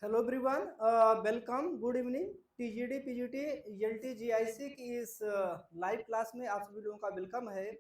Hello everyone, welcome, good evening. TGD PGT LT GIC की इस live class में आप सभी लोगों का वेलकम है।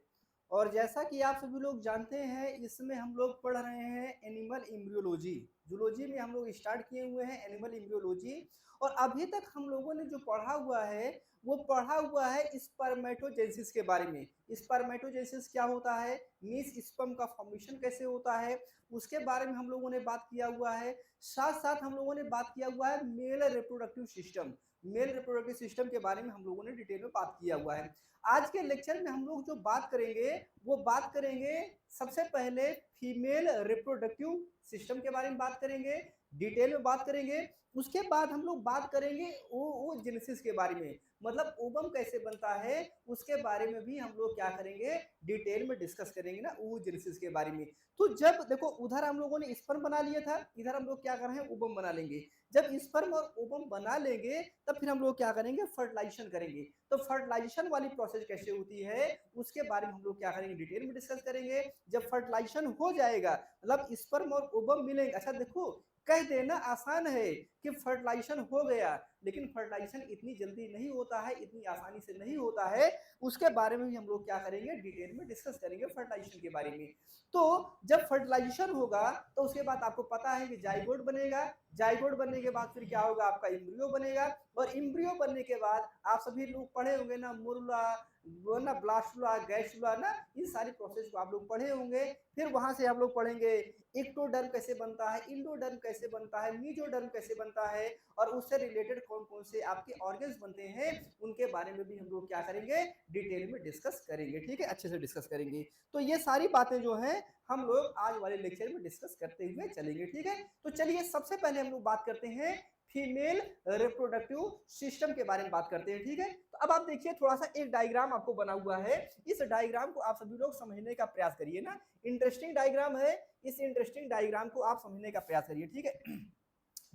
और जैसा कि आप सभी लोग जानते हैं, इसमें हम लोग पढ़ रहे हैं एनिमल एम्ब्रियोलॉजी। जूलॉजी में हम लोग स्टार्ट किए हुए हैं एनिमल एम्ब्रियोलॉजी। और अभी तक हम लोगों ने जो पढ़ा हुआ है वो पढ़ा हुआ है स्पर्मेटोजेनेसिस के बारे में। स्पर्मेटोजेनेसिस क्या होता है, मीन्स स्पर्म का फॉर्मेशन कैसे होता है, उसके बारे में हम लोगों ने बात किया हुआ है। साथ साथ हम लोगों ने बात किया हुआ है male reproductive system. Male reproductive system के बारे में हम लोगों ने डिटेल में बात किया हुआ है। आज के लेक्चर में हम लोग जो बात करेंगे वो बात करेंगे सबसे पहले फीमेल रिप्रोडक्टिव सिस्टम के बारे में बात करेंगे, डिटेल में बात करेंगे। उसके बाद हम लोग बात करेंगे ओ जेनेसिस के बारे में, मतलब ओवम कैसे बनता है उसके बारे में भी हम लोग क्या करेंगे, डिटेल में डिस्कस करेंगे ना ओ जेनेसिस के बारे में। तो जब देखो उधर हम लोगों ने स्पर्म बना लिया था, इधर हम लोग क्या कर रहे हैं, ओवम बना लेंगे। जब स्पर्म और ओवम बना लेंगे तब फिर हम लोग क्या करेंगे, फर्टिलाइजेशन करेंगे। तो फर्टिलाइजेशन वाली प्रोसेस कैसे होती है उसके बारे में हम लोग क्या करेंगे, डिटेल में डिस्कस करेंगे। जब फर्टिलाइजेशन हो जाएगा, मतलब स्पर्म और ओवम मिलेंगे। अच्छा देखो, कह देना आसान है कि फर्टिलाइजेशन हो गया, लेकिन फर्टिलाइजेशन इतनी जल्दी नहीं होता है, इतनी आसानी से नहीं होता है। उसके बारे में भी हम लोग क्या करेंगे, डिटेल में डिस्कस करेंगे फर्टिलाइजेशन के बारे में। तो जब फर्टिलाइजेशन होगा तो उसके बाद आपको पता है कि जाइगोट बनेगा। जाइगोट बनने के बाद फिर क्या होगा, आपका इम्ब्रियो बनेगा। और इम्ब्रियो बनने के बाद आप सभी लोग पढ़े होंगे ना, मुरुला वो ना, ब्लास्टुला, गैस्ट्रुला ना, इन सारी प्रोसेस को आप लोग पढ़े होंगे। फिर वहां से हम लोग पढ़ेंगे इक्टोडर्म कैसे बनता है, इंडोडर्म कैसे बनता है, मीजोडर्म कैसे बनता है, और उससे रिलेटेड कौन कौन से आपके ऑर्गन्स बनते हैं उनके बारे में भी हम लोग क्या करेंगे, डिटेल में डिस्कस करेंगे। ठीक है, अच्छे से डिस्कस करेंगे। तो ये सारी बातें जो हैं हम लोग आज वाले लेक्चर में डिस्कस करते हुए चलेंगे। ठीक है, तो चलिए सबसे पहले हम लोग बात करते हैं फीमेल रिप्रोडक्टिव सिस्टम के बारे में बात करते हैं। ठीक है, तो अब आप देखिए थोड़ा सा एक डायग्राम आपको बना हुआ है। इस डायग्राम को आप सभी लोग समझने का प्रयास करिए ना, इंटरेस्टिंग डायग्राम है। इस इंटरेस्टिंग डायग्राम को आप समझने का प्रयास करिए। ठीक है,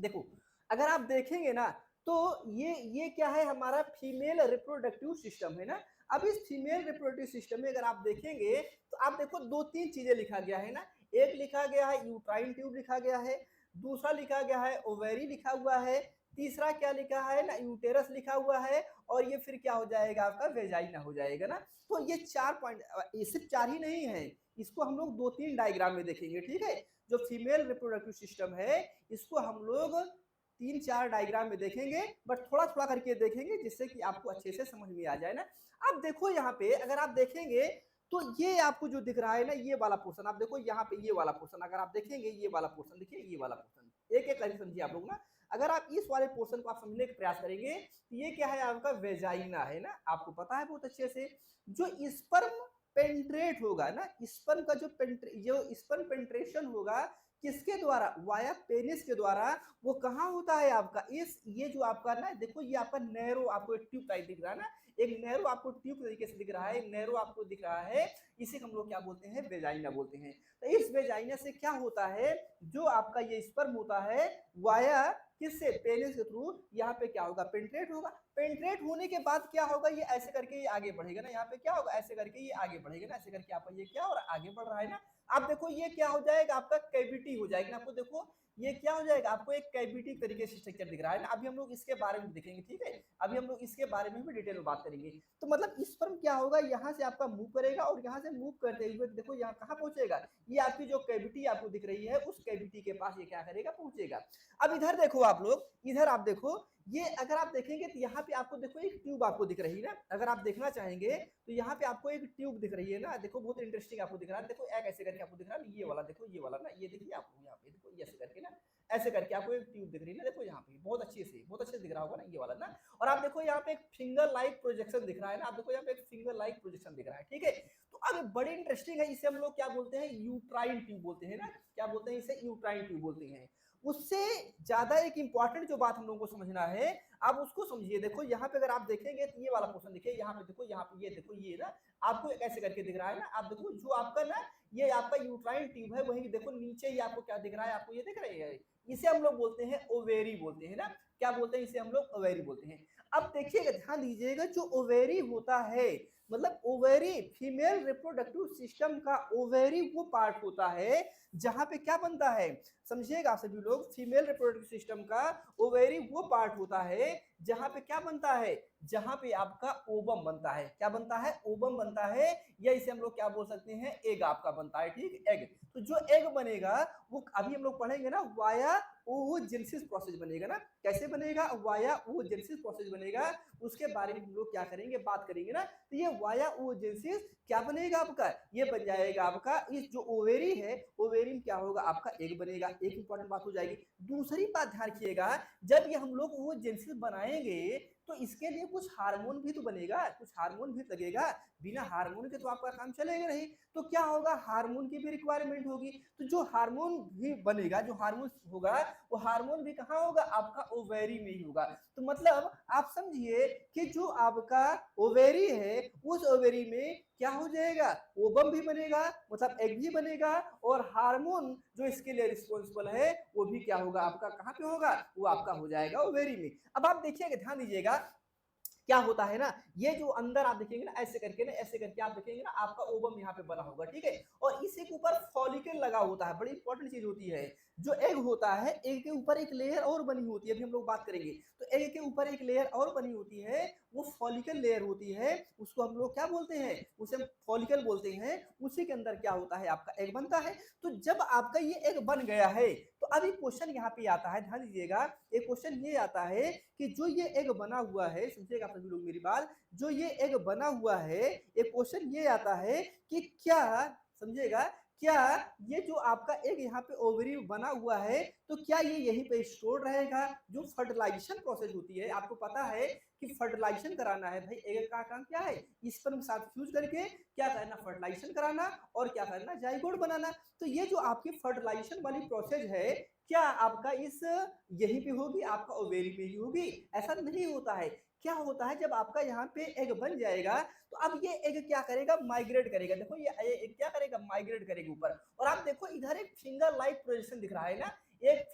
देखो अगर आप देखेंगे ना तो ये क्या है, हमारा फीमेल रिप्रोडक्टिव सिस्टम है ना। अब इस फीमेल रिप्रोडक्टिव सिस्टम में अगर आप देखेंगे तो आप देखो दो तीन चीजें लिखा गया है ना। एक लिखा गया है यूट्राइन ट्यूब लिखा गया है, दूसरा लिखा गया है ओवेरी लिखा हुआ है, तीसरा क्या लिखा है ना, यूटेरस लिखा हुआ है, और ये फिर क्या हो जाएगा, आपका वेजाइना हो जाएगा ना। तो ये 4 पॉइंट, ये सिर्फ 4 ही नहीं है, इसको हम लोग 2-3 डायग्राम में देखेंगे। ठीक है, जो फीमेल रिप्रोडक्टिव सिस्टम है इसको हम लोग 3-4 डायग्राम में देखेंगे, बट थोड़ा थोड़ा करके देखेंगे जिससे कि आपको अच्छे से समझ में आ जाए ना। अब देखो यहाँ पे अगर आप देखेंगे तो ये आपको जो दिख रहा है ना, ये वाला पोर्शन आप देखो, यहाँ पे ये वाला पोर्शन अगर आप देखेंगे, ये वाला पोर्शन देखिए, ये वाला पोर्शन एक एक करके समझिए आप लोग ना। अगर आप इस वाले पोर्शन को आप समझने का प्रयास करेंगे तो ये क्या है, आपका वेजाइना है ना। आपको पता है बहुत अच्छे से, जो स्पर्म पेंट्रेट होगा ना, स्पर्म का जो स्पर्म पेंट्रेशन होगा किसके द्वारा, वाया पेनिस के द्वारा। वो कहाँ होता है आपका, इस ये जो आपका ना, देखो ये आपका नैरो, आपको एक ट्यूब टाइप दिख रहा है ना, एक नैरो आपको ट्यूब तरीके से दिख रहा है, नैरो आपको दिख रहा है, इसे हम लोग क्या बोलते हैं, वेजाइना बोलते हैं। तो इस वेजाइना से क्या होता है, जो आपका ये स्पर्म होता है वाया किससे, पेनिस के थ्रू यहाँ पे क्या होगा, पेंट्रेट होगा। पेंट्रेट होने के बाद क्या होगा, ये ऐसे करके ये आगे बढ़ेगा ना, यहाँ पे क्या होगा, ऐसे करके ये आगे बढ़ेगा ना, ऐसे करके आपका ये क्या हो रहा है, आगे बढ़ रहा है ना। आप देखो ये क्या हो जाएगा, आपका कैविटी हो जाएगी ना। आपको देखो ये क्या हो जाएगा, आपको एक कैविटी तरीके से स्ट्रक्चर दिख रहा है ना। अभी हम लोग इसके बारे में देखेंगे। ठीक है, अभी हम लोग इसके बारे में भी डिटेल में बात करेंगे। तो मतलब स्पर्म क्या होगा, यहाँ से आपका मूव करेगा और यहाँ से मूव करते हुए देखो यहाँ कहाँ पहुंचेगा, ये आपकी जो कैविटी आपको दिख रही है उस कैविटी के पास ये क्या करेगा, पहुंचेगा। अब इधर देखो आप लोग, इधर आप देखो, ये अगर आप देखेंगे तो यहाँ पे आपको देखो एक ट्यूब आपको दिख रही है ना। अगर आप देखना चाहेंगे तो यहाँ पे आपको एक ट्यूब दिख रही है ना, देखो बहुत इंटरेस्टिंग आपको दिख रहा है। देखो एक ऐसे करके आपको दिख रहा है, ये वाला देखो, ये वाला ना, ये देखिए आपको यहाँ पे देखो, ये ऐसे करके ना, ऐसे करके आपको एक ट्यूब दिख रही है ना। देखो यहाँ पे बहुत अच्छे से, बहुत अच्छे से दिख रहा होगा ना, ये वाला ना। और आप देखो यहाँ पे एक फिंगर लाइक प्रोजेक्शन दिख रहा है ना, आप देखो यहाँ पे एक फिंगर लाइक प्रोजेक्शन दिख रहा है। ठीक है, तो अब बड़ी इंटरेस्टिंग है, इसे हम लोग क्या बोलते हैं, यूट्राइन ट्यूब बोलते हैं ना। क्या बोलते हैं इसे, यूट्राइन ट्यूब बोलते हैं। उससे ज्यादा एक इंपॉर्टेंट जो बात हम लोगों को समझना है, आप उसको समझिए। देखो यहाँ पे अगर आप देखेंगे तो ये वाला पोर्शन देखिए, यहाँ पे देखो, यहाँ पे ये देखो, ये ना आपको ऐसे करके दिख रहा है ना। आप देखो जो आपका ना, ये आपका यूट्राइन ट्यूब है, वही देखो नीचे ही आपको क्या दिख रहा है, आपको ये दिख रही है, इसे हम लोग बोलते हैं ओवेरी बोलते हैं ना। क्या बोलते हैं इसे, हम लोग ओवेरी बोलते हैं। अब देखिएगा, ध्यान दीजिएगा, जो ओवेरी होता है मतलब ओवेरी फीमेल रिप्रोडक्टिव सिस्टम का ओवेरी वो पार्ट होता है जहां पे क्या बनता है, समझिएगा आप सभी लोग, फीमेल रिप्रोडक्टिव सिस्टम का ओवेरी वो पार्ट होता है जहां पे क्या बनता है, जहां पे आपका ओवम बनता है। क्या बनता है? ओवम बनता है, या इसे हम लोग क्या बोल सकते हैं, एग आपका बनता है। ठीक, एग। तो जो एग बनेगा वो अभी हम लोग पढ़ेंगे ना, वाया ओजेनेसिस प्रोसेस बनेगा ना। कैसे बनेगा? वाया ओजेनेसिस प्रोसेस बनेगा, उसके बारे में हम लोग क्या करेंगे, बात करेंगे ना। तो ये वाया ओजेनेसिस क्या बनेगा आपका, ये बन जाएगा आपका, इस जो ओवेरी है, ओवेरी में क्या होगा आपका, एग बनेगा। एक इंपॉर्टेंट बात हो जाएगी। दूसरी बात ध्यान रखिएगा, जब ये हम लोग ओजेनेसिस बनाएंगे तो इसके लिए कुछ हार्मोन भी तो बनेगा, कुछ हार्मोन भी लगेगा। बिना हार्मोन के तो आपका काम चलेगा नहीं। तो क्या होगा, हार्मोन की भी रिक्वायरमेंट होगी। तो जो हार्मोन भी बनेगा, जो हार्मोन होगा, वो हार्मोन भी कहाँ होगा, आपका ओवेरी में ही होगा। तो मतलब आप समझिए कि जो आपका ओवेरी है, उस ओवेरी में क्या हो जाएगा, ओवम भी बनेगा, मतलब एग भी बनेगा, और हार्मोन जो इसके लिए रिस्पॉन्सिबल है वो भी क्या होगा आपका, कहाँ पे होगा, वो आपका हो जाएगा ओवेरी में। अब आप देखिएगा, ध्यान दीजिएगा, क्या होता है ना, ये जो अंदर आप देखेंगे ना, ऐसे करके ना, ऐसे करके आप देखेंगे ना, आपका ओवम यहाँ पे बना होगा। ठीक है, और इसी के ऊपर फॉलिकल लगा होता है, बड़ी इंपॉर्टेंट चीज होती है। जो एग होता है, एग के ऊपर एक लेयर और बनी होती है, अभी हम लोग बात करेंगे। तो एग के ऊपर एक लेयर और बनी होती है, वो फॉलिकल लेयर होती है। उसको हम लोग क्या बोलते हैं, उसे हम फॉलिकल बोलते हैं। उसी के अंदर क्या होता है, आपका एग बनता है। तो जब आपका ये एग बन गया है, तो अभी क्वेश्चन यहाँ पे आता है, ध्यान दीजिएगा, एक क्वेश्चन ये आता है कि जो ये एग बना हुआ है, समझिएगा सभी लोग मेरी बात, जो ये एग बना हुआ है, एक क्वेश्चन ये आता है कि क्या, समझिएगा, क्या ये जो आपका एग यहाँ पे ओवरी बना हुआ है, तो क्या ये यहीं पे स्टोर रहेगा? जो फर्टिलाइजेशन प्रोसेस होती है, आपको पता है कि फर्टिलाइजेशन कराना है भाई, एग का काम क्या है, स्पर्म के साथ फ्यूज करके क्या करना, फर्टिलाइजेशन कराना, और क्या करना, जाइगोट बनाना। तो ये जो आपकी फर्टिलाइजेशन वाली प्रोसेस है, क्या आपका इस यहीं पे होगी, आपका ओवेरी में ही होगी? ऐसा नहीं होता है। क्या होता है, जब आपका यहाँ पे एग बन जाएगा, तो अब ये एग क्या करेगा, माइग्रेट करेगा। देखो ये एग क्या करेगा, माइग्रेट करेगा ऊपर। और आप देखो इधर एक फिंगर लाइक प्रोजेक्शन दिख रहा है ना, एक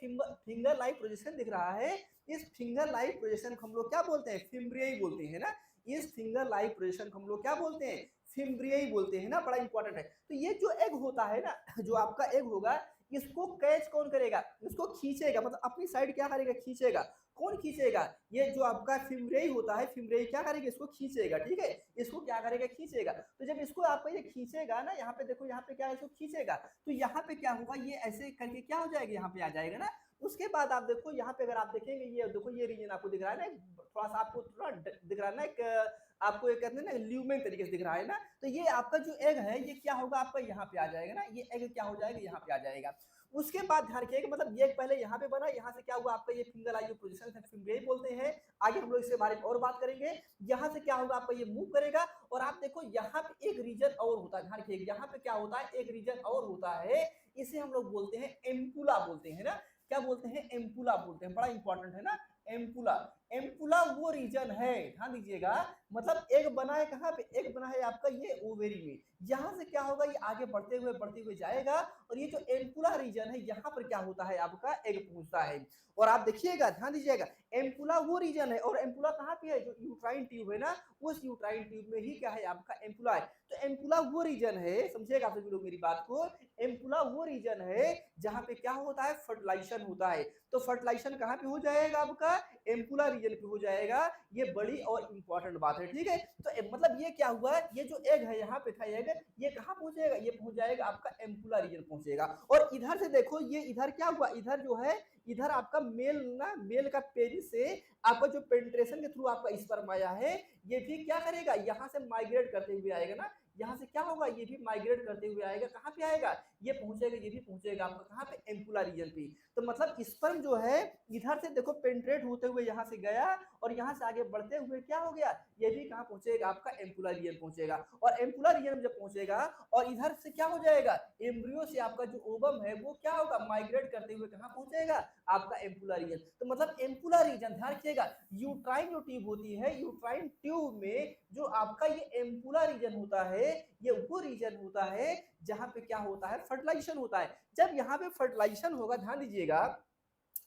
फिंगर लाइक प्रोजेक्शन दिख रहा है। इस फिंगर लाइक प्रोजेक्शन को हम लोग क्या बोलते हैं, फिम्ब्रियाई बोलते हैं ना। इस फिंगर लाइक प्रोजेक्शन को हम लोग क्या बोलते हैं, फिम्ब्रियाई बोलते हैं ना, बड़ा इंपॉर्टेंट है। तो ये जो एग होता है ना, जो आपका एग होगा, इसको कैच कौन करेगा, इसको खींचेगा, मतलब अपनी साइड क्या करेगा, खींचेगा। कौन खींचेगा, ये जो आपका फिम्ब्रियाई होता है, फिम्ब्रियाई क्या करेगा, इसको खींचेगा। ठीक है, इसको क्या करेगा, खींचेगा। तो जब इसको आपका ये खींचेगा ना, यहाँ पे देखो, यहाँ पे क्या है, इसको खींचेगा, तो यहाँ पे क्या होगा, ये ऐसे करके क्या हो जाएगा, यहाँ पे आ जाएगा ना। उसके बाद आप देखो यहाँ पे, अगर आप देखेंगे, ये देखो, ये रीजन आपको दिख रहा है ना, थोड़ा सा आपको थोड़ा दिख रहा है ना, एक आपको ये कहते हैं ना, ल्यूमेन तरीके से दिख रहा है ना। तो ये आपका जो एग है, ये क्या होगा, आपका यहाँ पे आ जाएगा ना, ये एग क्या हो जाएगा, यहाँ पे आ जाएगा। उसके बाद ध्यान रखिएगा, मतलब ये पहले यहाँ पे बना, यहाँ से क्या हुआ आपका, ये फिंगर आई पोजीशन है, फिंगर बोलते हैं। आगे हम लोग इसके बारे में और बात करेंगे। यहाँ से क्या होगा, आपका ये मूव करेगा, और आप देखो यहाँ पे एक रीजन और होता है, ध्यान रखिएगा, यहाँ पे क्या होता है, एक रीजन और होता है। इसे हम लोग बोलते हैं एम्पुला बोलते हैं ना। क्या बोलते हैं, एम्पुला बोलते हैं, बड़ा इंपॉर्टेंट है ना, एम्पुला। एम्पुला वो रीजन है, ध्यान दीजिएगा, मतलब एग बना है कहाँ पे, एग बना है आपका ये ओवेरी में। यहाँ से क्या होगा, ये आगे बढ़ते हुए जाएगा, और ये जो एम्पुला रीजन है, यहाँ पर क्या होता है, आपका एग पहुंचता है। और आप देखिएगा, ध्यान दीजिएगा, एम्पुला वो रीजन है, और एम्पुला कहाँ पे है, जो यूट्राइन ट्यूब है ना, उस यूट्राइन ट्यूब में ही क्या है, आपका एम्पुला है। तो एम्पुला वो रीजन है, समझिएगा आप सभी लोग मेरी बात को, एम्पुला वो रीजन है जहां पे क्या होता है, फर्टिलाइजेशन होता है। तो फर्टिलाइजेशन कहाँ पे हो जाएगा, आपका एम्पुला रीजन पे हो जाएगा। ये बड़ी और इंपॉर्टेंट बात है। ठीक है, तो मतलब ये क्या हुआ, ये जो एग है, यहाँ पे था एग, ये कहाँ पहुंचेगा, ये पहुंच जाएगा आपका एम्पुला रीजन पहुंचेगा। और इधर से देखो, ये इधर क्या हुआ, इधर जो है, इधर आपका मेल ना, मेल का पेरिस से आपका जो पेनिट्रेशन के थ्रू आपका स्पर्म आया है, ये भी क्या करेगा, यहाँ से माइग्रेट करते हुए आएगा ना। यहाँ से क्या होगा, ये भी माइग्रेट करते हुए आएगा, कहाँ पे आएगा, ये पहुंचेगा, ये भी पहुंचेगा आपका कहाँ पे, एम्पुला रीजन पे। तो मतलब स्पर्म जो है, इधर से देखो पेनिट्रेट होते हुए यहाँ से गया, और यहाँ से आगे बढ़ते हुए क्या हो गया, ये भी कहाँ पहुंचेगा, आपका एम्पुला रीजन पहुंचेगा। और एम्पुला रीजन जब पहुंचेगा, और इधर से क्या हो जाएगा, एम्ब्रियो से आपका जो ओवम है, वो क्या होगा, माइग्रेट करते हुए कहाँ पहुंचेगा, आपका एम्पुला रीजन। तो मतलब एम्पुला रीजन, ध्यान रखिएगा, यूट्राइन जो ट्यूब होती है, यूट्राइन ट्यूब में जो आपका ये एम्पुला रीजन होता है, ये वो रीजन होता है जहां पे क्या होता है, फर्टिलाइजेशन होता है। जब यहाँ पे फर्टिलाइजेशन होगा, ध्यान दीजिएगा,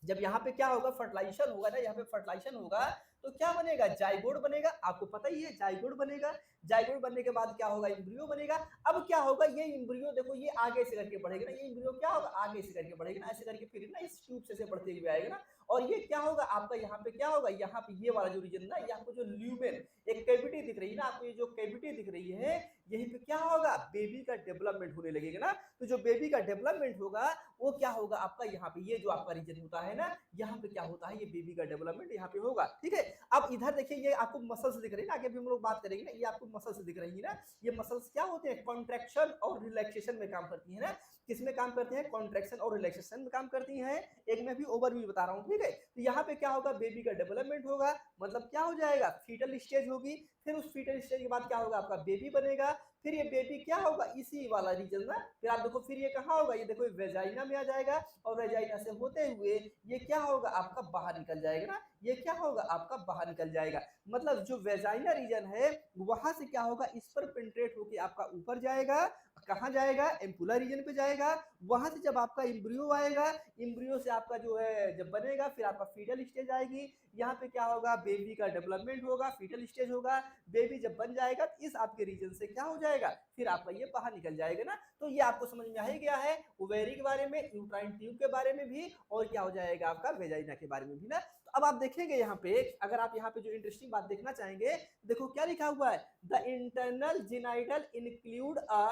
जब यहाँ पे क्या होगा, फर्टिलाइजेशन होगा ना, यहाँ पे फर्टिलाइजेशन होगा तो क्या बनेगा, जाइगोट बनेगा। आपको पता ही है जाइगोट बनेगा। जाइगोट बनने के बाद क्या होगा, एम्ब्रियो बनेगा। अब क्या होगा, ये एम्ब्रियो देखो ये आगे से करके बढ़ेगा ना, ये एम्ब्रियो क्या होगा, आगे से करके बढ़ेगा ना, ऐसे करके फिर ना इस ट्यूब से बढ़ते हुए आएगा ना। और ये क्या होगा आपका, यहाँ पे क्या होगा, यहाँ पे ये वाला जो रीजन ना, यहाँ पे जो ल्यूमेन एक कैविटी दिख रही है ना आपको, ये जो कैविटी दिख रही है, यहीं पे क्या होगा, बेबी का डेवलपमेंट होने लगेगा ना। तो जो बेबी का डेवलपमेंट होगा वो क्या होगा आपका, यहाँ पे ये जो आपका रीजन होता है ना, यहाँ पे क्या होता है, ये बेबी का डेवलपमेंट यहाँ पे होगा। ठीक है, अब इधर देखिए ये आपको मसल्स दिख रही है ना, आगे भी हम लोग बात करेंगे ना, ये आपको मसल्स दिख रही है ना। ये मसल्स क्या होते हैं, कॉन्ट्रैक्शन और रिलैक्सेशन में काम करती है ना। किसमें काम करते हैं, कॉन्ट्रैक्शन और रिलैक्सेशन में काम करती हैं। एक मैं भी ओवरव्यू बता रहा हूँ। ठीक है, तो यहाँ पे क्या होगा, बेबी का डेवलपमेंट होगा, मतलब क्या हो जाएगा, फीटल स्टेज होगी। फिर उस फीटल स्टेज के बाद क्या होगा, आपका बेबी बनेगा। फिर ये बेबी क्या होगा, इसी वाला रीजन ना, फिर आप देखो फिर ये कहाँ होगा, ये देखो वेजाइना में आ जाएगा। और वेजाइना से होते हुए ये क्या होगा आपका, बाहर निकल जाएगा ना। ये क्या होगा आपका, बाहर निकल जाएगा। मतलब जो वेजाइना रीजन है वहां से क्या होगा, इस पर पेंट्रेट होके आपका ऊपर जाएगा। कहाँ जाएगा, एम्पुला रीजन पे जाएगा। वहां से जब आपका एम्ब्रियो आएगा, एम्ब्रियो से आपका जो है जब बनेगा, फिर आपका फीटल स्टेज आएगी। यहाँ पे क्या होगा, बेबी का डेवलपमेंट होगा, फीटल स्टेज होगा। बेबी जब बन जाएगा तो इस आपके रीजन से क्या हो जाएगा, फिर आपका ये बाहर निकल जाएगा ना। तो ये आपको समझ में आ ही गया है, ओवेरी के बारे में, यूट्राइन ट्यूब के बारे में भी, और क्या हो जाएगा आपका, वेजाइना के बारे में भी ना। तो अब आप देखेंगे यहाँ पे, अगर आप यहाँ पे जो इंटरेस्टिंग बात देखना चाहेंगे, देखो क्या लिखा हुआ है, the internal genital include a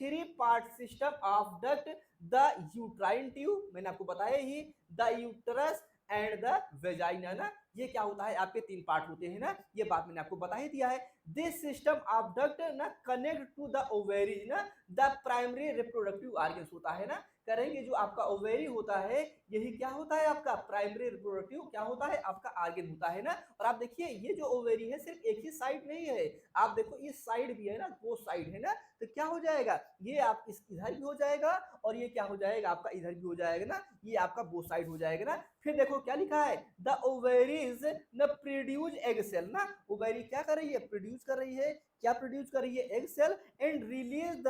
3 part system of duct, the uterine tube, मैंने आपको बताया ही, the uterus and the vagina ना। ये क्या होता है, आपके 3 पार्ट होते हैं ना, ये बात मैंने आपको बता ही दिया है। दिस सिस्टम ऑफ डक्ट ना कनेक्ट टू द ओवेरी ना, द प्राइमरी रिप्रोडक्टिव ऑर्गन्स होता है ना। करेंगे जो आपका ओवेरी होता है, यही क्या होता है आपका प्राइमरी रिप्रोडक्टिव क्या होता है आपका ऑर्गन होता है ना। और आप देखिए ये जो ओवेरी है सिर्फ एक ही साइड नहीं है, आप देखो इस साइड भी है ना, वो साइड है ना। तो क्या हो जाएगा, ये आप इस इधर भी हो जाएगा, और ये क्या हो जाएगा आपका इधर भी हो जाएगा ना, ये आपका वो साइड हो जाएगा ना। फिर देखो क्या लिखा है, द ओवेरीज न प्रोड्यूस एग सेल ना, ओवेरी क्या कर रही है, प्रोड्यूस कर रही है, क्या प्रोड्यूस कर रही है, egg cell, and release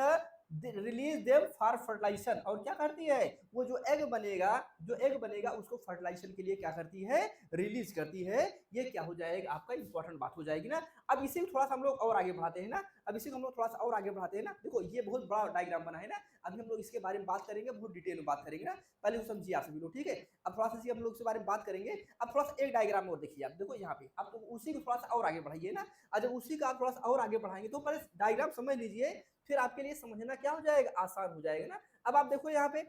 them for fertilisation. और क्या करती है, वो जो एग बनेगा, जो एग बनेगा उसको फर्टिलाइजेशन के लिए क्या करती है, रिलीज करती है। ये क्या हो जाएगा आपका इंपॉर्टेंट बात हो जाएगी ना। अब इसी को थोड़ा सा हम लोग और आगे बढ़ाते हैं ना, अब इसी को हम लोग थोड़ा सा और आगे बढ़ाते हैं ना। देखो ये बहुत बड़ा डायग्राम बना है ना, अभी हम लोग इसके बारे में बात करेंगे, बहुत डिटेल में बात करेंगे ना, पहले वो समझिए आप सभी लोग। ठीक है, अब थोड़ा सा हम लोग इसके बारे में बात करेंगे। अब थोड़ा सा एक डायग्राम और देखिए, आप देखो यहाँ पे, आप तो उसी को थोड़ा सा और आगे बढ़ाइए ना। और जब उसी का आप थोड़ा सा और आगे बढ़ाएंगे तो पहले डायग्राम समझ लीजिए, फिर आपके लिए समझना क्या हो जाएगा, आसान हो जाएगा ना। अब आप देखो यहाँ पे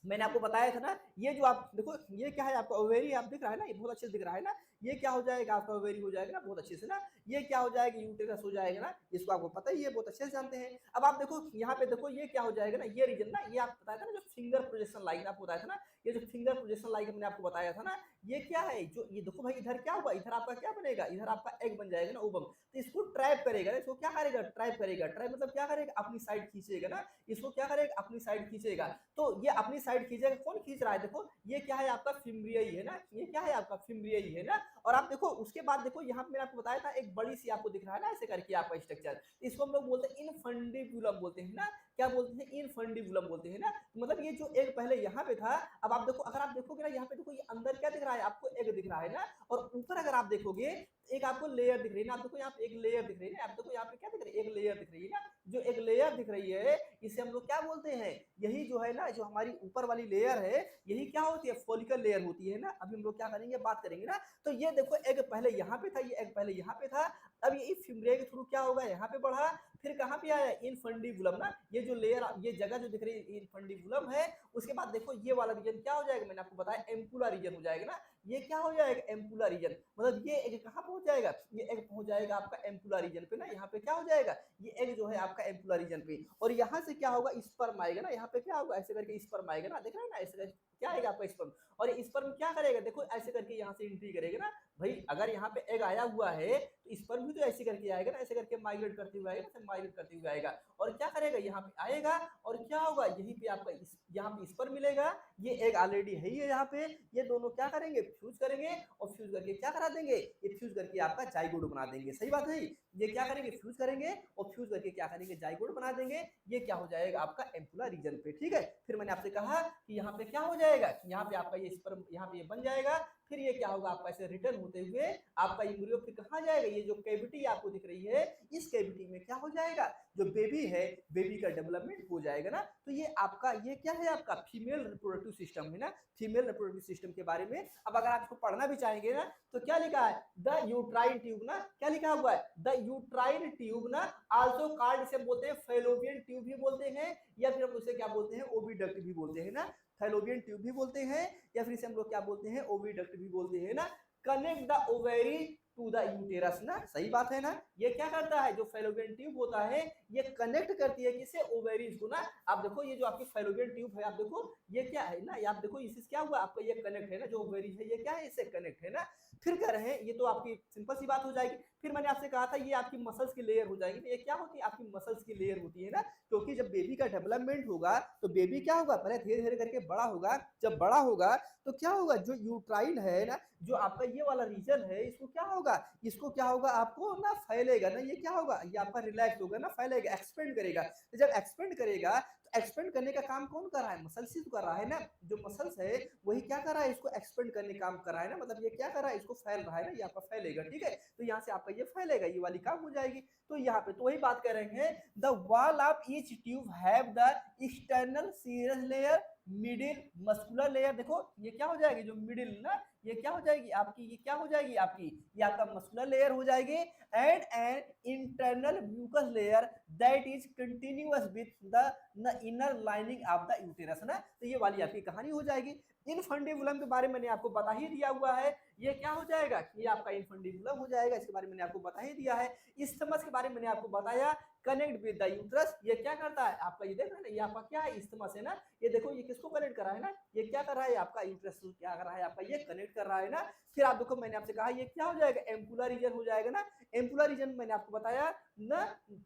मैंने आपको बताया था ना, ये जो आप देखो ये क्या है आपका ओवेरी, आप दिख रहा है ना, ये बहुत अच्छे से दिख रहा है ना। ये क्या हो जाएगा आपका ओवेरी हो जाएगा ना, बहुत अच्छे से ना। ये क्या हो जाएगा, यूटेरस हो जाएगा ना, इसको आपको पता ही है, बहुत अच्छे से जानते हैं। अब आप देखो यहाँ पे देखो ये क्या हो जाएगा ना, ये रीजन ना, ये आप बताया था ना जो फिंगर प्रोजेक्शन लाइन आपको बताया था ना, ये जो फिंगर प्रोजेक्शन लाइन मैंने आपको बताया था ना, ये क्या है, जो ये देखो भाई इधर क्या हुआ, इधर आपका क्या बनेगा, इधर आपका एग बन जाएगा ना, ओवम। तो इसको ट्रैप करेगा, इसको क्या करेगा, ट्रैप करेगा। ट्रैप मतलब क्या करेगा, अपनी साइड खींचेगा ना, इसको क्या करेगा, अपनी साइड खींचेगा। तो ये अपनी साइड खींचेगा, कौन खींच रहा है, देखो ये क्या है आपका फिम्ब्रियाई है ना, ये क्या है आपका फिम्ब्रियाई है ना। और आप देखो उसके बाद देखो यहाँ पे मैंने आपको बताया था एक बड़ी सी आपको दिख रहा है ना ऐसे करके आपका स्ट्रक्चर, इसको हम लोग बोलते हैं इनफंडिबुलम बोलते हैं ना। क्या बोलते हैं, इनफंडिबुलम बोलते हैं ना। तो मतलब ये जो एग पहले यहाँ पे था, अब आप देखो, अगर आप देखोगे ना यहाँ पे देखो, ये अंदर क्या दिख रहा है आपको, एग दिख रहा है ना। और ऊपर अगर आप देखोगे एक आपको लेयर दिख रही है ना, आप देखो यहाँ पे एक लेयर दिख रही है ना, आप देखो यहाँ पे क्या दिख रही है, एक लेयर दिख रही है ना। जो एक लेयर दिख रही है इसे हम लोग क्या बोलते हैं, यही जो है ना, जो हमारी ऊपर वाली लेयर है, यही क्या होती है, फोलिकल लेयर होती है ना। अभी हम लोग क्या करेंगे, बात करेंगे ना। तो ये देखो एग पहले यहाँ पे था, ये एग पहले यहाँ पे था। अब ये फिम्ब्रिया के थ्रू क्या होगा, यहाँ पे बढ़ा, फिर कहाँ पे आया, इनफंडिबुलम ना। ये जो लेयर, ये जगह जो दिख रही है इनफंडिबुलम है। उसके बाद देखो ये वाला रीजन क्या हो जाएगा, मैंने आपको बताया एम्पुला रीजन हो जाएगा ना। ये क्या हो जाएगा, एम्पुला रीजन। मतलब ये एग कहाँ पहुंच जाएगा, ये एग पहुंच जाएगा आपका एम्पुला रीजन पे ना। यहाँ पे क्या हो जाएगा, ये एग जो है आपका एम्पुला रीजन पे। और यहाँ से क्या होगा, स्पर्म आएगा ना, यहाँ पे क्या होगा, ऐसे करके स्पर्म आएगा ना, देख रहे हैं ना, ऐसे क्या आएगा आपका स्पर्म। और ये स्पर्म क्या करेगा, देखो ऐसे करके यहाँ से एंट्री करेगा ना। भाई अगर यहाँ पे एग आया हुआ है तो स्पर्म भी तो ऐसे करके आएगा ना, ऐसे करके माइग्रेट करते हुए आएगा, माइग्रेट करते हुए आएगा। और क्या करेगा, यहाँ पे आएगा, और क्या होगा, यहीं पे आपका यहाँ पे स्पर्म मिलेगा। ये एग ऑलरेडी है ही है यहाँ पे, ये दोनों क्या करेंगे, फ्यूज करेंगे, और फ्यूज करके क्या करा देंगे, ये फ्यूज करके आपका जाइगोट बना देंगे। सही बात है, ये क्या करेंगे, फ्यूज करेंगे, और फ्यूज करके क्या करेंगे, जाइगोट बना देंगे। ये क्या हो जाएगा आपका एम्पुला रीजन पे। ठीक है, फिर मैंने आपसे कहा कि यहाँ पे क्या हो जाएगा, यहाँ पे आपका ये स्पर्म यहाँ पे ये बन जाएगा, फिर ये क्या होगा आपका ऐसे रिटर्न होते हुए आपका एम्ब्रियो फिर कहाँ जाएगा, ये जो कैविटी आपको दिख रही है इस कैविटी में क्या हो जाएगा, जो बेबी है बेबी का डेवलपमेंट हो जाएगा ना। तो ये आपका ये क्या है आपका फीमेल रिप्रोडक्टिव सिस्टम है ना, फीमेल रिप्रोडक्टिव सिस्टम के बारे में। अब अगर आप इसको पढ़ना भी चाहेंगे ना तो क्या लिखा है, द यूट्राइन ट्यूब ना, क्या लिखा हुआ है, द यूट्राइन ट्यूब ना, आल्सो कॉल्ड इसे बोलते हैं फैलोपियन ट्यूब भी बोलते हैं, या फिर हम उसे क्या बोलते हैं ओविडक्ट भी बोलते हैं ना, फैलोपियन ट्यूब भी बोलते हैं, या फिर इसे हम लोग क्या बोलते हैं ओविडक्ट भी बोलते हैं ना। Connect the ovary to the uterus ना, सही बात है ना। ये क्या करता है, जो फैलोपियन ट्यूब होता है ये कनेक्ट करती है किसे, ओवेरीज को ना। आप देखो ये जो आपकी फैलोपियन ट्यूब है, आप देखो ये क्या है ना, आप देखो इससे क्या हुआ आपका ये कनेक्ट है ना, जो ओवेरीज है ये क्या है इससे कनेक्ट है ना। फिर कह रहे हैं ये तो आपकी सिंपल सी बात हो जाएगी। फिर मैंने आपसे कहा था ये आपकी मसल्स की लेयर हो जाएगी, तो ये क्या होती है आपकी मसल्स की लेयर होती है ना, क्योंकि जब बेबी का डेवलपमेंट होगा तो बेबी क्या होगा पहले धीरे धीरे करके बड़ा होगा, जब बड़ा होगा तो क्या होगा जो यूट्राइन है ना, जो आपका ये वाला रीजन है इसको क्या होगा, इसको क्या होगा आपको ना फैलेगा ना, ये क्या होगा ये आपका रिलैक्स होगा ना, फैलेगा एक्सपेंड करेगा। तो जब एक्सपेंड करेगा तो एक्सपेंड करने का काम कौन कर रहा है, मसल्स ही तो कर रहा है ना, जो मसल्स है वही क्या कर रहा है इसको एक्सपेंड करने का काम कर रहा है ना, मतलब ये क्या कर रहा है इसको फैल रहा है ना, ये आपका फैलेगा, ठीक है। तो यहाँ से आपका ये फैलेगा, ये वाली काम हो जाएगी। तो यहाँ पे तो वही बात कर रहे हैं, the wall of each tube have the external serous layer, middle muscular layer. देखो ये क्या हो जाएगी जो मिडिल ना, ये क्या हो जाएगी आपकी, ये क्या हो जाएगी आपकी, ये आपका मस्कुलर लेयर हो जाएगी, and an internal mucous layer that is continuous with the inner lining of the uterus ना। तो ये वाली आपकी कहानी हो जाएगी। इनफंडिबुलम के बारे में मैंने आपको बता ही दिया हुआ है, ये क्या हो जाएगा, ये आपका इनफंडिबुलम हो जाएगा, इसके बारे में मैंने आपको बता ही दिया है। इस्थमस के बारे में मैंने आपको बताया, कनेक्ट विद द यूट्रस, ये क्या करता है आपका, ये देख रहे हैं ना, ये आपका क्या है इस्थमस है ना, ये देखो ये किसको कनेक्ट कर रहा है ना, ये क्या कर रहा है आपका यूट्रस क्या कर रहा है आपका, ये कनेक्ट कर रहा है ना। फिर आप देखो मैंने आपसे कहा ये क्या हो जाएगा, एम्पुलर रीजन हो जाएगा ना, एम्पुलर रीजन मैंने आपको बताया ना,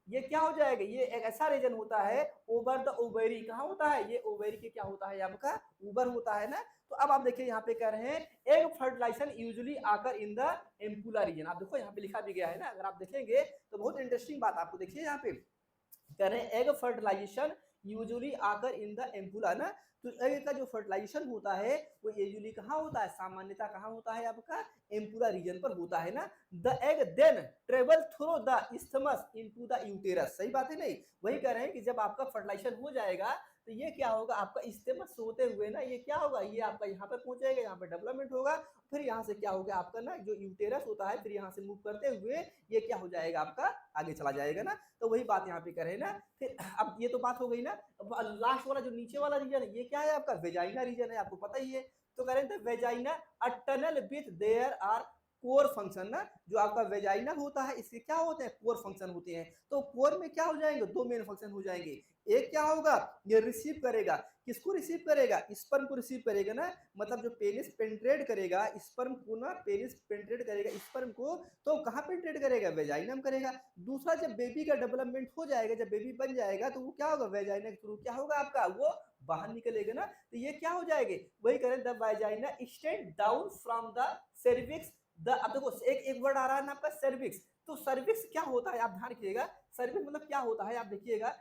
ये क्या हो जाएगा, ये एक ऐसा रीजन होता है ओवर द ओवेरी, कहाँ होता है ये ओवेरी के क्या होता है आपका ऊपर होता है ना। तो अब आप देखिए यहाँ पे कह रहे हैं एग फर्टिलाइजेशन यूजुअली आकर इन द एम्पुलर रीजन, आप देखो यहाँ पे लिखा भी गया है ना, अगर आप देखेंगे तो बहुत इंटरेस्टिंग बात आपको देखिए यहाँ पे कह रहे हैं एग फर्टिलाइजेशन यूजुअली आकर इन द एम्पुला ना। तो एग का जो फर्टिलाइजेशन होता है वो यूजुअली कहाँ होता है, सामान्यता कहाँ होता है आपका एम्पुला रीजन पर होता है ना। The egg then travel through the isthmus into the uterus, सही बात है नहीं, वही कह रहे हैं कि जब आपका फर्टिलाइजेशन हो जाएगा तो ये क्या होगा आपका इस्थमस होते हुए ना, ये क्या होगा ये आपका यहाँ पर पहुंचेगा, यहाँ पर डेवलपमेंट होगा, फिर यहाँ से क्या होगा आपका ना जो यूटेरस होता है फिर यहाँ से मूव करते हुए ये क्या हो जाएगा आपका आगे चला जाएगा ना। तो वही बात यहाँ पे करें ना। फिर अब ये तो बात हो गई ना, लास्ट वाला जो नीचे वाला रीजन है ये क्या है आपका वेजाइना रीजन है, आपको पता ही है। तो कह रहे थे vagina a tunnel with there are core function ना, जो आपका वेजाइना होता है इसके क्या होते हैं कोर फंक्शन होते हैं। तो कोर में क्या हो जाएंगे दो मेन फंक्शन हो जाएंगे, एक क्या होगा ये रिसीव करेगा, किसको रिसीव करेगा स्पर्म को रिसीव करेगा ना, मतलब जो पेनिस पेनिट्रेट करेगा स्पर्म को ना, पेनिस पेनिट्रेट करेगा स्पर्म को तो कहाँ पेनिट्रेट करेगा वेजाइना में करेगा। दूसरा जब बेबी का डेवलपमेंट हो जाएगा, जब बेबी बन जाएगा तो वो क्या होगा वेजाइना के थ्रू क्या होगा आपका वो बाहर निकलेगा ना। तो ये क्या हो जाएंगे वही करें the vagina extend down from the cervix the, अब देखो एक वर्ड आ रहा है ना आपका सर्विक्स, तो सर्विक्स क्या होता है आप ध्यान रखिएगा, सर्विक्स मतलब क्या होता है आप देखिएगा,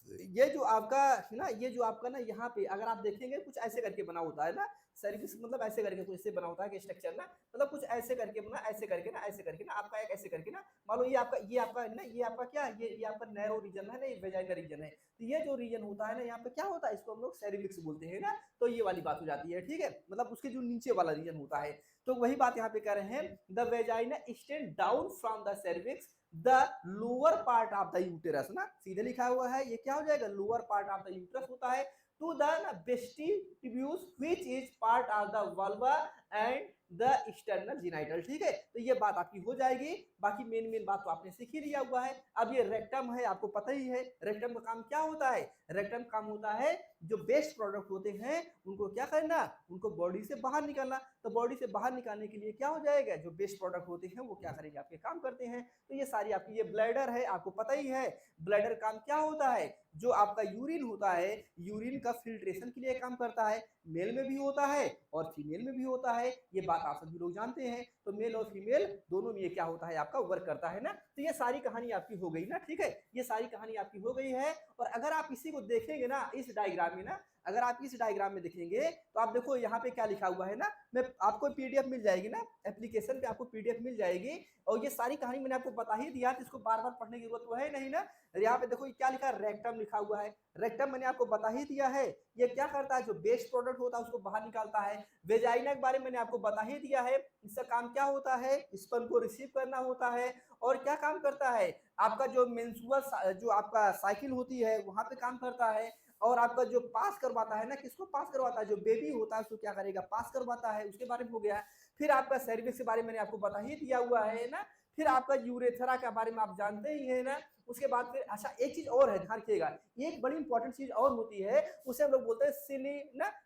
ये जो आपका है ना, ये जो आपका ना यहाँ पे अगर आप देखेंगे कुछ ऐसे करके बना होता है ना, सर्विस मतलब ऐसे करके कुछ ऐसे बना होता है कि स्ट्रक्चर ना, मतलब कुछ ऐसे करके बना, ऐसे करके ना, ऐसे करके ना आपका एक ऐसे करके ना, मान लो ये आपका ना, ये आपका क्या ये आपका नैरो रीजन है ना, ये वेजाइना रीजन है। तो ये जो रीजन होता है ना यहाँ पे क्या होता है इसको हम लोग सेरिविक्स बोलते हैं ना। तो ये वाली बात हो जाती है, ठीक है, मतलब उसके जो नीचे वाला रीजन होता है। तो वही बात यहाँ पे कह रहे हैं the vagina extend down from the cervix the lower part of the uterus ना, सीधे लिखा हुआ है ये क्या हो जाएगा lower part of the uterus होता है, to the vestibules which is part of the vulva and the external genital, ठीक है। तो ये बात आपकी हो जाएगी, बाकी मेन बात तो आपने सीख ही लिया हुआ है। अब ये रेक्टम है आपको पता ही है, रेक्टम का काम क्या होता है, रेक्टम काम होता है जो वेस्ट प्रोडक्ट होते हैं उनको क्या करना, उनको बॉडी से बाहर निकालना। तो बॉडी से बाहर निकालने के लिए क्या हो जाएगा जो वेस्ट प्रोडक्ट होते हैं वो क्या करेंगे आपके काम करते हैं। तो ये सारी आपकी ये ब्लैडर है आपको पता ही है, ब्लैडर काम क्या होता है, जो आपका यूरिन होता है यूरिन का फिल्ट्रेशन के लिए काम करता है, मेल में भी होता है और फीमेल में भी होता है, ये बात आप सभी लोग जानते हैं। तो मेल और फीमेल दोनों में ये क्या होता है आपका वर्क करता है ना। तो ये सारी कहानी आपकी हो गई ना, ठीक है, ये सारी कहानी आपकी हो गई है। और अगर आप इसी को देखेंगे ना इस डायग्राम में ना, अगर आप इस डायग्राम में देखेंगे तो आप देखो यहाँ पे क्या लिखा हुआ है ना, मैं आपको पीडीएफ मिल जाएगी ना, एप्लीकेशन पे आपको पीडीएफ मिल जाएगी, और ये सारी कहानी मैंने आपको बता ही दिया, तो इसको बार बार पढ़ने की जरूरत तो है नहीं ना। यहाँ पे देखो क्या लिखा है, रेक्टम लिखा हुआ है। रेक्टम मैंने आपको बता ही दिया है, ये क्या करता है, जो वेस्ट प्रोडक्ट होता है उसको बाहर निकालता है। वेजाइना के बारे में मैंने आपको बता ही दिया है, इसका काम क्या होता है, स्पर्म को रिसीव करना होता है। और क्या काम करता है, आपका जो मेंस्ट्रुअल जो आपका साइकिल होती है वहां पे काम करता है। और आपका जो पास करवाता है ना, किसको पास करवाता है, जो बेबी होता है उसको क्या करेगा, पास करवाता है, उसके बारे में हो गया। फिर आपका सर्विक्स के बारे में मैंने आपको बता ही दिया हुआ है ना। फिर आपका यूरेथ्रा के बारे में आप जानते ही है ना। उसके बाद फिर अच्छा एक चीज और है, ध्यान रखिएगा, एक बड़ी इंपॉर्टेंट चीज और होती है, उसे हम लोग बोलते हैं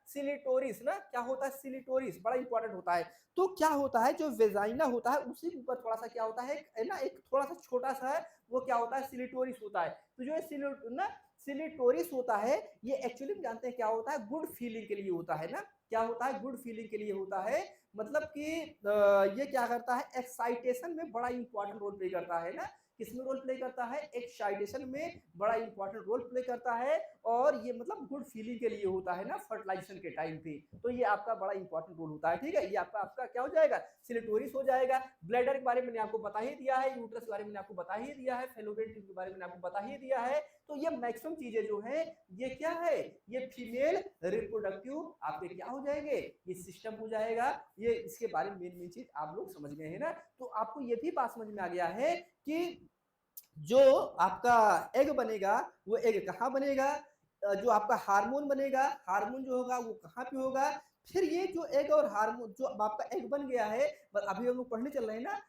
सिलिटोरिस ना। क्या होता है, सिलिटोरिस, बड़ा इंपॉर्टेंट होता है। तो क्या होता है, जो वेजाइना होता है उसी के ऊपर थोड़ा सा क्या होता है ना, एक थोड़ा सा छोटा सा है, वो क्या होता है, सिलिटोरिस होता है। तो जो सिलिटोरिस होता है, ये एक्चुअली में जानते हैं क्या होता है, गुड फीलिंग के लिए होता है ना। क्या होता है, गुड फीलिंग के लिए होता है। मतलब कि ये क्या करता है, एक्साइटेशन में बड़ा इंपॉर्टेंट रोल प्ले करता है ना। किसमें रोल प्ले करता है, एक्साइटेशन में बड़ा इंपॉर्टेंट रोल प्ले करता है। और ये मतलब गुड फीलिंग के लिए होता है ना, फर्टिलाइजेशन के टाइम पे। तो ये आपका बड़ा इंपॉर्टेंट रोल होता है, ठीक है। ये आपका आपका क्या हो जाएगा, सिलिटोरिस हो जाएगा। ब्लैडर के बारे में मैंने आपको बता ही दिया है, यूट्रस के बारे में मैंने आपको बता ही दिया है, फेलोपियन ट्यूब के बारे में मैंने आपको बता ही दिया है। तो ये मैक्सिमम चीजें जो है, ये क्या है, ये फीमेल रिप्रोडक्टिव आपके क्या हो जाएंगे, ये सिस्टम हो जाएगा। ये इसके बारे में मेन चीज आप लोग समझ गए हैं ना। तो आपको ये भी बात समझ में आ गया है कि जो आपका एग बनेगा, वो एग कहाँ बनेगा, जो आपका हार्मोन बनेगा, हार्मोन जो होगा वो कहाँ पे होगा। फिर ये जो एग और हार्मोन, जो आपका एग बन गया है, अभी हम लोग पढ़ने चल रहे हैं ना,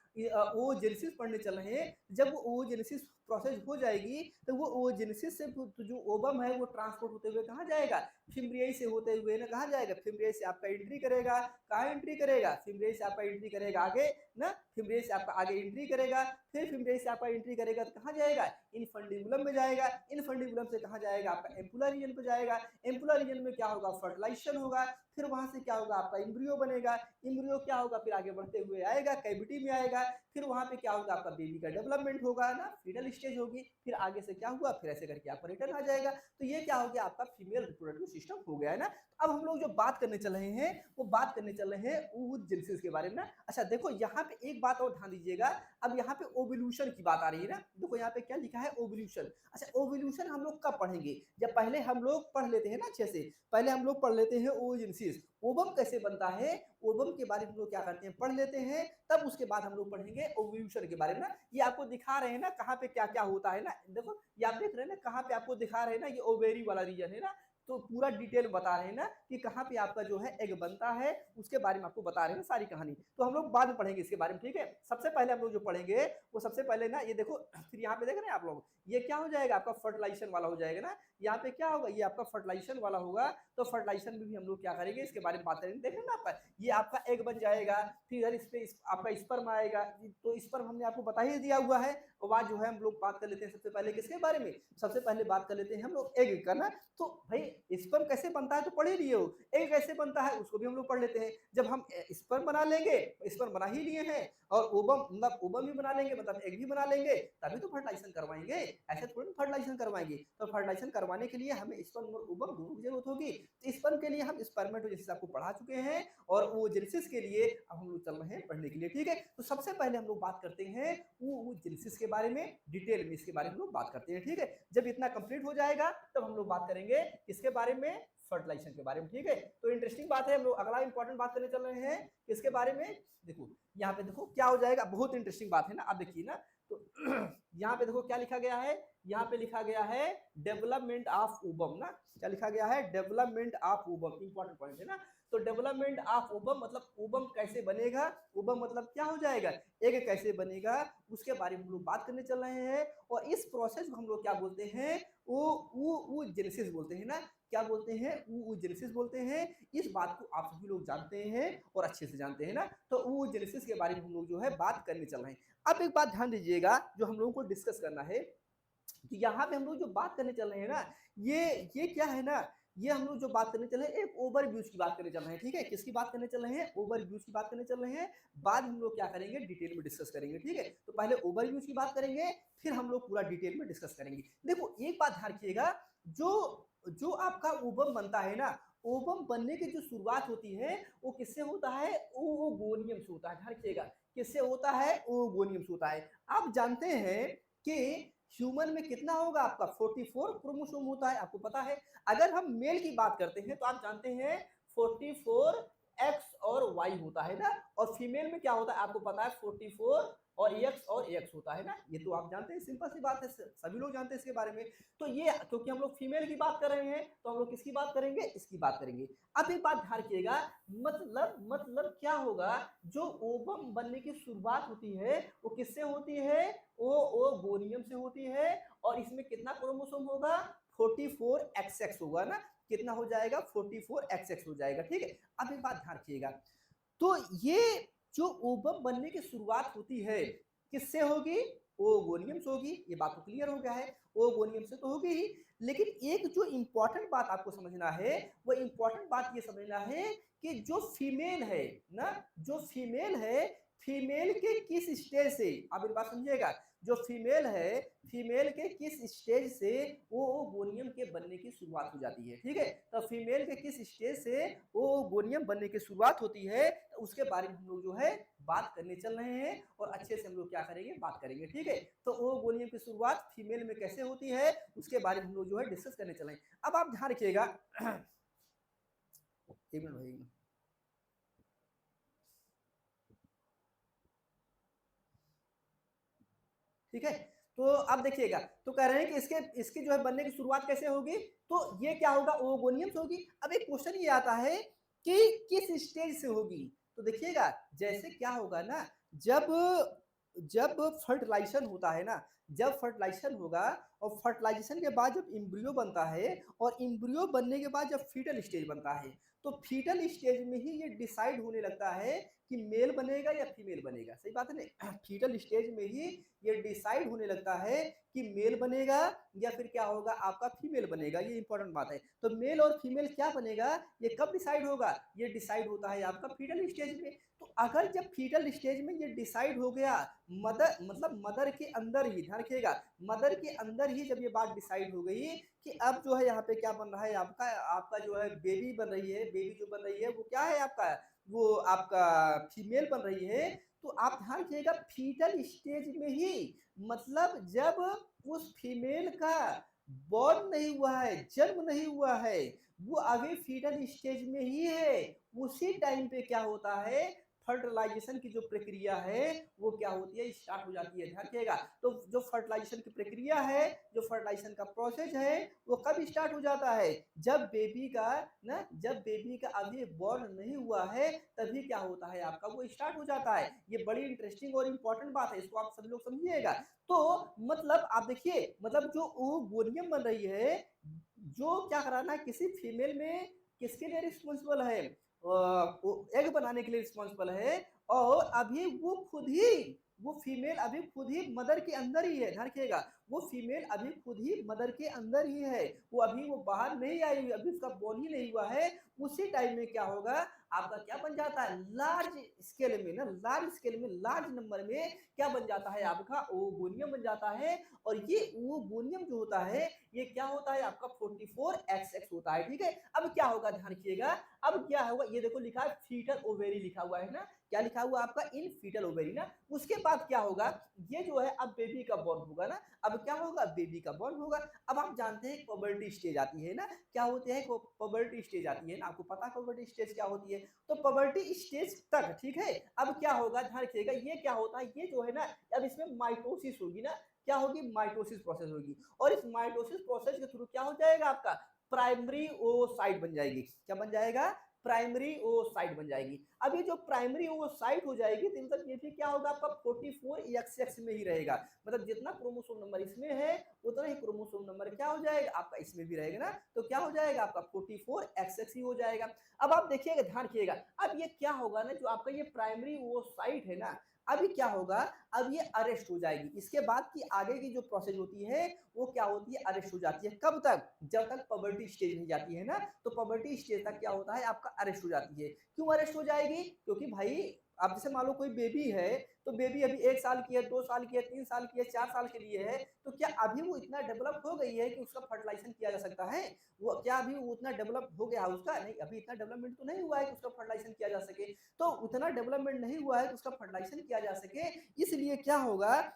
ओजेनेसिस पढ़ने चल रहे हैं। जब वो ओजेनेसिस प्रोसेस हो जाएगी, तो वो ओजेनेसिस से तो जो ओवम है वो ट्रांसपोर्ट होते हुए कहाँ जाएगा, फिम्ब्रियाई से होते हुए ना कहाँ जाएगा, फिम्ब्रियाई से आपका एंट्री करेगा। कहाँ एंट्री करेगा, फिम्ब्रियाई से आपका एंट्री करेगा आगे ना, फिम्ब्रियाई से आपका आगे एंट्री करेगा। फिर फिम्ब्रियाई से आपका एंट्री करेगा तो कहाँ जाएगा, इनफंडिबुलम में जाएगा। इनफंडिबुलम से कहाँ जाएगा, आपका एम्पुला रीजन पे जाएगा। एम्पुला रीजन में क्या होगा, फर्टिलाइजेशन होगा। फिर वहां से क्या होगा, आपका एम्ब्रियो बनेगा। एम्ब्रियो क्या होगा, फिर आगे बढ़ते हुए आएगा, कैविटी में आएगा। फिर वहां पे क्या होगा, आपका बेबी का डेवलपमेंट होगा ना, फीटल स्टेज होगी। फिर आगे से क्या हुआ, फिर ऐसे करके आपका रिटर्न आ जाएगा। तो ये क्या हो गया, आपका फीमेल रिप्रोडक्टिव सिस्टम हो गया है ना। अब हम लोग जो बात करने चल रहे हैं, वो बात करने चल रहे हैं oogenesis के बारे में ना। अच्छा देखो यहाँ पे एक बात और ध्यान दीजिएगा। अब यहाँ पे ओवल्यूशन की बात आ रही है ना। देखो यहाँ पे क्या लिखा है, ओवल्यूशन। अच्छा ओवल्यूशन हम लोग कब पढ़ेंगे, जब पहले हम लोग पढ़ लेते हैं ना अच्छे से। पहले हम लोग पढ़ लेते हैं oogenesis, ओवम कैसे बनता है, ओवम के बारे में हम लोग क्या करते हैं, पढ़ लेते हैं। तब उसके बाद हम लोग पढ़ेंगे ओव्यूशन के बारे में ना। ये आपको दिखा रहे हैं ना कहाँ पे क्या क्या होता है ना। देखो ये आप देख रहे हैं ना, कहाँ पे आपको दिखा रहे हैं ना, ये ओवेरी वाला रीजन है ना। तो पूरा डिटेल बता रहे हैं ना कि कहाँ पे आपका जो है एग बनता है, उसके बारे में आपको बता रहे हैं सारी कहानी। तो हम लोग बाद में पढ़ेंगे इसके बारे में, ठीक है। सबसे पहले हम लोग जो पढ़ेंगे, वो सबसे पहले ना ये देखो, फिर यहाँ पे देख रहे हैं आप लोग, ये क्या हो जाएगा, आपका फर्टिलाइजेशन वाला हो जाएगा ना। यहाँ पे क्या होगा, ये आपका फर्टिलाइजेशन वाला होगा। तो फर्टिलाइजेशन में भी हम लोग क्या करेंगे, इसके बारे में बात करेंगे। देख रहे हैं ना आपका, ये आपका एग बन जाएगा। फिर इधर इस पे आपका स्पर्म आएगा। तो स्पर्म हमने आपको बता ही दिया हुआ है। और बाद जो है हम लोग बात कर लेते हैं सबसे पहले किसके बारे में, सबसे पहले बात कर लेते हैं हम लोग एग का ना। तो भाई स्पर्म कैसे बनता है तो पढ़ ही लिए हो, एग कैसे बनता है उसको भी हम लोग पढ़ लेते हैं। जब हम स्पर्म बना लेंगे, स्पर्म बना ही लिए हैं, और ओवम मतलब ओवम भी बना लेंगे, मतलब एग भी बना लेंगे, तभी तो फर्टिलाइजेशन करवाएंगे। ऐसे थोड़ी फर्टिलाइजेशन करवाएंगे। तो फर्टिलाइजेशन करवाने के लिए हमें स्पर्म और ओवम दोनों की जरूरत होगी। तो स्पर्म के लिए हम स्पर्मेटोजेनेसिस आपको पढ़ा चुके हैं, और oogenesis के लिए अब हम लोग चल रहे हैं पढ़ने के लिए, ठीक है। तो सबसे पहले हम लोग बात करते हैं oogenesis के बारे में, डिटेल में इसके बारे में हम लोग बात करते हैं, ठीक है। जब इतना कंप्लीट हो जाएगा तब हम लोग बात करेंगे किसके बारे में, फर्टिलाइजेशन के बारे में, ठीक है। तो इंटरेस्टिंग बात है, हम लोग अगला इंपॉर्टेंट बात करने चल रहे हैं किसके बारे में। देखो यहाँ पे देखो क्या हो जाएगा, बहुत इंटरेस्टिंग बात है ना। आप देखिए ना, तो यहाँ पे देखो क्या लिखा गया है, यहाँ पे लिखा गया है डेवलपमेंट ऑफ ओवम ना। क्या लिखा गया है, development of ovum, important point है ना। तो डेवलपमेंट ऑफ ओवम मतलब ओवम कैसे बनेगा, ओवम मतलब क्या हो जाएगा, एग कैसे बनेगा, उसके बारे में हम लोग बात करने चल रहे हैं। और इस प्रोसेस को हम लोग क्या बोलते हैं, oogenesis बोलते हैं ना। क्या बोलते हैं, oogenesis बोलते हैं। इस बात को आप सभी लोग जानते हैं और अच्छे से जानते हैं ना। तो oogenesis के बारे में हम लोग जो है बात करने चल रहे हैं। अब एक बात ध्यान दीजिएगा, जो हम लोगों को डिस्कस करना है, तो यहाँ पे हम लोग जो बात करने चल रहे हैं ना, ये क्या है ना, ये हम लोग जो बात करने चल रहे हैं एक ओवरव्यूज की बात करने चल रहे हैं, ठीक है। किसकी बात करने चल रहे हैं, ओवरव्यूज की बात करने चल रहे हैं। बाद हम लोग क्या करेंगे, डिटेल में डिस्कस करेंगे, ठीक है। तो पहले ओवरव्यूज की बात करेंगे, फिर हम लोग पूरा डिटेल में डिस्कस करेंगे। देखो एक बात ध्यान रखिएगा, जो जो आपका ओवम बनता है ना, ओवम बनने की जो शुरुआत होती है वो किससे होता है, ओवोगोनियम से होता है। ध्यान रखिएगा, किससे होता है, ओवोगोनियम से होता है। आप जानते हैं कि ह्यूमन में कितना होगा आपका 44 क्रोमोसोम होता है, आपको पता है। अगर हम मेल की बात करते हैं तो आप जानते हैं 44 एक्स और वाई होता है ना, और फीमेल में क्या होता है आपको पता है 44 और एक्स होता है ना, ये तो आप जानते हैं, सिंपल सी बात है, सभी लोग जानते हैं इसके बारे में। तो ये क्योंकि हम लोग फीमेल की बात कर रहे हैं तो हम लोग किसकी बात करेंगे, इसकी बात करेंगे। अब एक बात ध्यान रखिएगा, मतलब क्या होगा, जो ओवम बनने की शुरुआत होती है वो किससे होती है, ओवोगोनियम से होती है। और इसमें कितना क्रोमोसोम होगा, 44 XX होगा ना, कितना हो जाएगा, 44 XX हो जाएगा, ठीक है। अब एक बात ध्यान रखिएगा, तो ये जो ओवम बनने की शुरुआत होती है किससे होगी, ओवोगोनियम से होगी, ये बात तो क्लियर हो गया है, ओवोगोनियम से तो होगी ही। लेकिन एक जो इंपॉर्टेंट बात आपको समझना है, वो इंपॉर्टेंट बात ये समझना है कि जो फीमेल है ना, जो फीमेल है, फीमेल के किस स्टेज से, आप एक बात समझिएगा, जो फीमेल है, फीमेल के किस स्टेज से वो ओवोगोनियम के बनने की शुरुआत हो जाती है, ठीक है। तो फीमेल के किस स्टेज से वो ओवोगोनियम बनने की शुरुआत होती है, तो उसके बारे में हम लोग जो है बात करने चल रहे हैं, और अच्छे से हम लोग क्या करेंगे, बात करेंगे, ठीक है। तो ओवोगोनियम की शुरुआत फीमेल में कैसे होती है, उसके बारे में हम लोग जो है डिस्कस करने चल रहे हैं। अब आप ध्यान रखिएगा, एक मिनट भाई, ठीक है। तो अब देखिएगा, तो कह रहे हैं कि इसके इसकी जो है बनने की शुरुआत कैसे होगी, तो ये क्या होगा, ओवोगोनियम से होगी। अब एक क्वेश्चन ये आता है कि किस स्टेज से होगी, तो देखिएगा, जैसे क्या होगा ना, जब जब फर्टिलाइजेशन होता है ना, जब फर्टिलाइजेशन होगा, और फर्टिलाइजेशन के बाद जब इम्ब्रियो बनता है, और इम्ब्रियो बनने के बाद जब फीटल स्टेज बनता है, तो फीटल स्टेज में ही ये डिसाइड होने लगता है कि मेल बनेगा या फीमेल बनेगा, सही बात है ना। फीटल स्टेज में ही ये डिसाइड होने लगता है कि मेल बनेगा या फिर क्या होगा आपका फीमेल बनेगा, ये इंपॉर्टेंट बात है। तो मेल और फीमेल क्या बनेगा, ये कब डिसाइड होगा, ये डिसाइड होता है आपका फीटल स्टेज में। तो अगर जब फीटल स्टेज में ये डिसाइड हो गया, मदर मतलब मदर के अंदर ही, ध्यान रखिएगा, मदर के अंदर ही जब ये बात डिसाइड हो गई कि अब जो है यहाँ पे क्या बन रहा है आपका, आपका जो है बेबी बन रही है, बेबी जो बन रही है वो क्या है आपका, वो आपका फीमेल बन रही है। तो आप ध्यान रखिएगा, फीटल स्टेज में ही, मतलब जब उस फीमेल का बॉर्न नहीं हुआ है, जन्म नहीं हुआ है, वो अभी फीटल स्टेज में ही है, उसी टाइम पे क्या होता है, फर्टिलाइजेशन की जो प्रक्रिया है वो क्या होती है, स्टार्ट हो जाती है। ध्यान रखिएगा, तो जो फर्टिलाइजेशन की प्रक्रिया है, जो फर्टिलाइजेशन का प्रोसेस है, वो कब स्टार्ट हो जाता है, जब बेबी का ना, जब बेबी का अभी बॉर्न नहीं हुआ है, तभी क्या होता है आपका, वो स्टार्ट हो जाता है। ये बड़ी इंटरेस्टिंग और इंपॉर्टेंट बात है, इसको आप सभी लोग समझिएगा। तो मतलब आप देखिए, मतलब जो ओवोगोनियम बन रही है, जो क्या कराना है, किसी फीमेल में किसके लिए रिस्पॉन्सिबल है, एग बनाने के लिए रिस्पॉन्सिबल है, और अभी वो खुद ही, वो फीमेल अभी खुद ही मदर के अंदर ही है, ध्यान रखिएगा, वो फीमेल अभी खुद ही मदर के अंदर ही है, वो अभी वो बाहर नहीं आई हुई, अभी उसका बॉर्न ही नहीं हुआ है। उसी टाइम में क्या होगा आपका, क्या बन जाता है, लार्ज स्केल में ना, लार्ज स्केल में, लार्ज नंबर में क्या बन जाता है आपका, ओवोगोनियम बन जाता है। और ये ओवोगोनियम जो होता है, ये क्या होता है आपका 44 XX होता है, ठीक है। अब क्या होगा, ध्यान रखिएगा, अब क्या होगा, ये देखो लिखा है फीटल ओवेरी लिखा हुआ है ना, क्या लिखा हुआ आपका, इन फीटल ओवेरी ना। उसके बाद क्या होगा, ये जो है अब बेबी का बॉर्न होगा ना, अब क्या होगा, बेबी का बॉर्न होगा। अब आप जानते हैं पबर्टी स्टेज आती है ना, क्या होते हैं, पबर्टी स्टेज आती है ना, आपको पता है पबर्टी स्टेज क्या होती है। तो पबर्टी स्टेज तक, ठीक है, अब क्या होगा, ध्यान रखिएगा, ये क्या होता है, ये जो है ना, अब इसमें माइटोसिस होगी ना, क्या होगी, माइटोसिस प्रोसेस होगी, और इस माइटोसिस प्रोसेस के थ्रू क्या हो जाएगा आपका, प्राइमरी ओसाइट बन जाएगी, क्या बन जाएगा, प्राइमरी ओसाइट बन जाएगी। अब ये जो प्राइमरी ओसाइट हो जाएगी, तो मतलब ये भी क्या होगा आपका 44 XX में ही रहेगा, मतलब जितना क्रोमोसोम नंबर इसमें है उतना ही क्रोमोसोम नंबर क्या हो जाएगा आपका, इसमें भी रहेगा ना, तो क्या हो जाएगा आपका 44 XX ही हो जाएगा। अब आप देखिएगा, ध्यान रखिएगा, अब ये क्या होगा ना, जो आपका ये प्राइमरी ओसाइट है ना, अभी क्या होगा, अब ये अरेस्ट हो जाएगी, इसके बाद की आगे की जो प्रोसेस होती है वो क्या होती है, अरेस्ट हो जाती है। कब तक, जब तक पबर्टी स्टेज नहीं जाती है ना, तो पबर्टी स्टेज तक क्या होता है आपका, अरेस्ट हो जाती है। क्यों अरेस्ट हो जाएगी, क्योंकि भाई अब जैसे मान लो कोई बेबी है, तो बेबी अभी 1 साल की है, 2 साल की है, 3 साल की है, 4 साल के लिए है, तो क्या अभी वो इतना डेवलप हो गई है कि उसका फर्टिलाइज़ेशन किया जा सकता है? वो क्या अभी वो उतना डेवलप हो गया है उसका? नहीं, अभी इतना डेवलपमेंट तो नहीं हुआ है कि उसका फर्टिलाइज़ेशन किया जा सके। तो उतना डेवलपमेंट नहीं हुआ है कि उसका फर्टिलाइज़ेशन किया जा सके, इसलिए क्या होगा,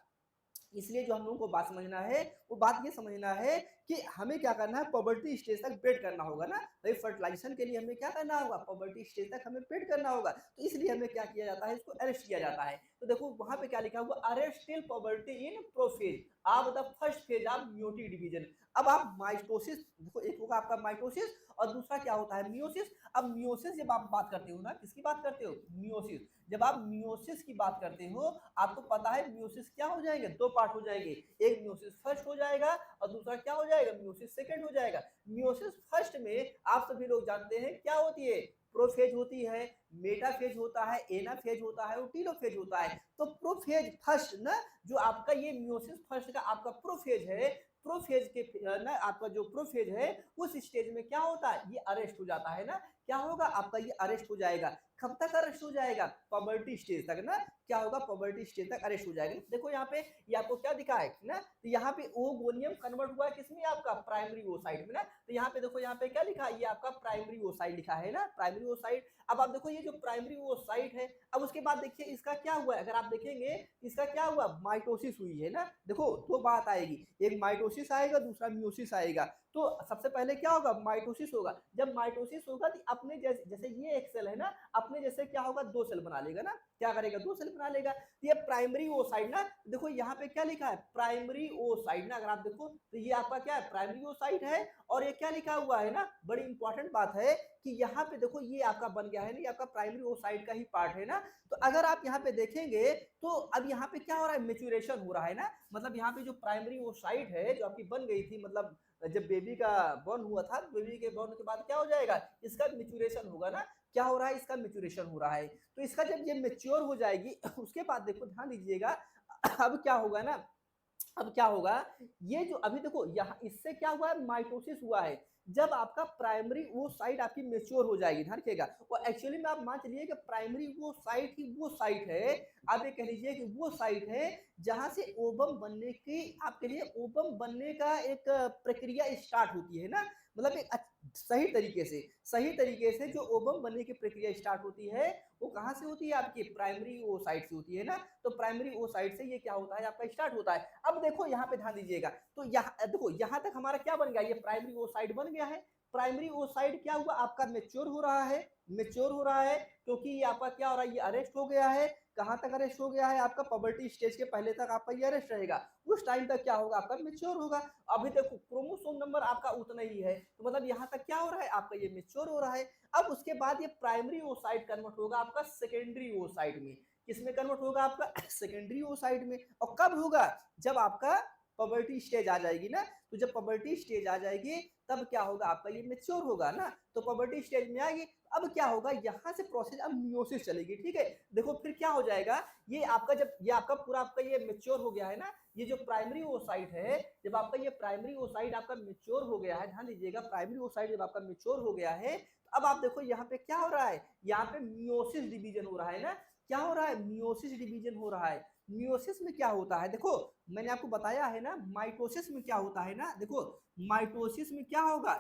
इसलिए जो हम लोगों को बात समझना है, वो बात ये समझना है कि हमें क्या करना है, पॉवर्टी स्टेज तक वेट करना होगा ना। भाई फर्टिलाइजेशन के लिए हमें क्या करना होगा, पॉवर्टी स्टेज तक हमें वेट करना होगा। तो इसलिए हमें क्या किया जाता है, इसको अरेस्ट किया जाता है। तो देखो वहां पे क्या लिखा हुआ, arrest till poverty in prophase of the first phase of meiotic division. अब आप माइटोसिस, देखो एक होगा आपका माइटोसिस और दूसरा क्या होता है, मियोसिस। अब मियोसिस जब आप बात करते हो ना, किसकी बात करते हो, मियोसिस। जब आप मियोसिस की बात करते हो, आपको पता है मियोसिस क्या हो जाएंगे, दो पार्ट हो जाएंगे, एक मियोसिस फर्स्ट हो जाएगा और दूसरा क्या हो जाएगा, मियोसिस सेकंड हो जाएगा। मियोसिस फर्स्ट में आप सभी लोग जानते हैं क्या होती है, प्रोफेज होती है, मेटाफेज होता है, एनाफेज होता है और टीलोफेज होता है। तो प्रोफेज फर्स्ट ना, जो आपका ये मियोसिस फर्स्ट का आपका प्रोफेज है, प्रोफेज के ना आपका जो प्रोफेज है, उस स्टेज में क्या होता है, ये अरेस्ट हो जाता है ना। क्या होगा आपका, ये अरेस्ट हो जाएगा। कब तक अरेस्ट हो जाएगा, पॉवर्टी स्टेज तक ना। क्या होगा, पॉवर्टी स्टेज तक अरेस्ट हो जाएगा। देखो यहाँ पे ये आपको क्या दिखा है ना, तो यहाँ पे ओगोनियम कन्वर्ट हुआ है किसमें, आपका प्राइमरी ओसाइट में ना। तो यहाँ पे देखो, यहाँ पे क्या लिखा है, ये आपका प्राइमरी ओसाइट लिखा है ना, प्राइमरी ओसाइट। अब आप देखो ये जो प्राइमरी ओसाइट है, अब उसके बाद देखिए इसका क्या हुआ है, अगर आप देखेंगे इसका क्या हुआ, माइटोसिस हुई है ना। देखो दो बात आएगी, एक माइटोसिस आएगा, दूसरा मियोसिस आएगा। तो सबसे पहले क्या होगा, माइटोसिस होगा। जब माइटोसिस होगा तो अपने जैसे जैसे ये एक सेल है ना, अपने जैसे क्या होगा, दो सेल बना लेगा ना। क्या करेगा, दो सेल बना लेगा। तो ये प्राइमरी ओसाइट ना, देखो यहाँ पे क्या लिखा है, प्राइमरी ओसाइट ना। अगर आप देखो तो ये आपका क्या है, प्राइमरी ओसाइट है। और ये क्या लिखा हुआ है ना, बड़ी इंपॉर्टेंट बात है कि यहाँ पे देखो ये आपका बन गया है ना, ये आपका प्राइमरी ओसाइट का ही पार्ट है ना। तो अगर आप यहाँ पे देखेंगे तो अब यहाँ पे क्या हो रहा है, मेचुरेशन हो रहा है ना। मतलब यहाँ पे जो प्राइमरी ओसाइट है जो आपकी बन गई थी, मतलब जब बेबी का बॉर्न हुआ था, बेबी के बॉर्न के बाद क्या हो जाएगा, इसका मेचुरेशन होगा ना। क्या हो रहा है, इसका मेचुरेशन हो रहा है। तो इसका जब ये मेच्योर हो जाएगी उसके बाद देखो ध्यान दीजिएगा, अब क्या होगा ना, अब क्या होगा, ये जो अभी देखो यहाँ इससे क्या हुआ है, माइटोसिस हुआ है। जब आपका प्राइमरी वो साइट आपकी मेच्योर हो जाएगी, ध्यान रखिएगा। और एक्चुअली में आप मान चलिए कि प्राइमरी वो साइट ही वो साइट है, आप ये कह लीजिए कि वो साइट है जहां से ओवम बनने की, आपके लिए ओवम बनने का एक प्रक्रिया स्टार्ट होती है ना। मतलब एक सही तरीके से जो ओवम बनने की प्रक्रिया स्टार्ट होती है, वो कहां से होती है, आपकी प्राइमरी वो साइट से होती है ना। तो प्राइमरी ओ साइड से ये क्या होता है, आपका स्टार्ट होता है। अब देखो यहाँ पे ध्यान दीजिएगा, तो यहाँ देखो यहाँ तक हमारा क्या बन गया, ये प्राइमरी ओ साइड बन गया है। प्राइमरी ओ साइड क्या हुआ, आपका मेच्योर हो रहा है, मेच्योर हो रहा है, क्योंकि ये आपका क्या हो रहा है, ये अरेस्ट हो गया है। कहां तक अरेस्ट हो गया है, आपका पबर्टी स्टेज के पहले तक आपका ये अरेस्ट रहेगा। उस टाइम तक क्या होगा, आपका मेच्योर होगा। अभी देखो क्रोमोसोम नंबर आपका उतना ही है, तो मतलब यहाँ तक क्या हो रहा है, आपका ये मेच्योर हो रहा है। अब उसके बाद ये प्राइमरी ओसाइट कन्वर्ट होगा आपका सेकेंडरी ओसाइट में। किसमें कन्वर्ट होगा, आपका सेकेंडरी ओसाइट में। और कब होगा, जब आपका पबर्टी स्टेज आ जाएगी ना। तो जब पबर्टी स्टेज आ जाएगी तब क्या होगा, आपका ये मेच्योर होगा ना। तो पबर्टी स्टेज में आएगी, अब क्या होगा, यहाँ से प्रोसेस अब मियोसिस चलेगी, ठीक है। देखो फिर क्या हो जाएगा, ये आपका जब ये आपका पूरा आपका ये मेच्योर हो गया है ना, ये जो प्राइमरी ओसाइट है, जब आपका ये प्राइमरी ओसाइट आपका मेच्योर हो गया है, ध्यान दीजिएगा, प्राइमरी ओसाइट जब आपका मेच्योर हो गया है, तो अब आप देखो यहाँ पे क्या हो रहा है, यहाँ पे मियोसिस डिवीजन हो रहा है ना। क्या हो रहा है, मियोसिस डिवीजन हो रहा है। मियोसिस में क्या होता है, देखो मैंने आपको बताया है ना, माइटोसिस में क्या होता है ना, देखो माइटोसिस में क्या होगा,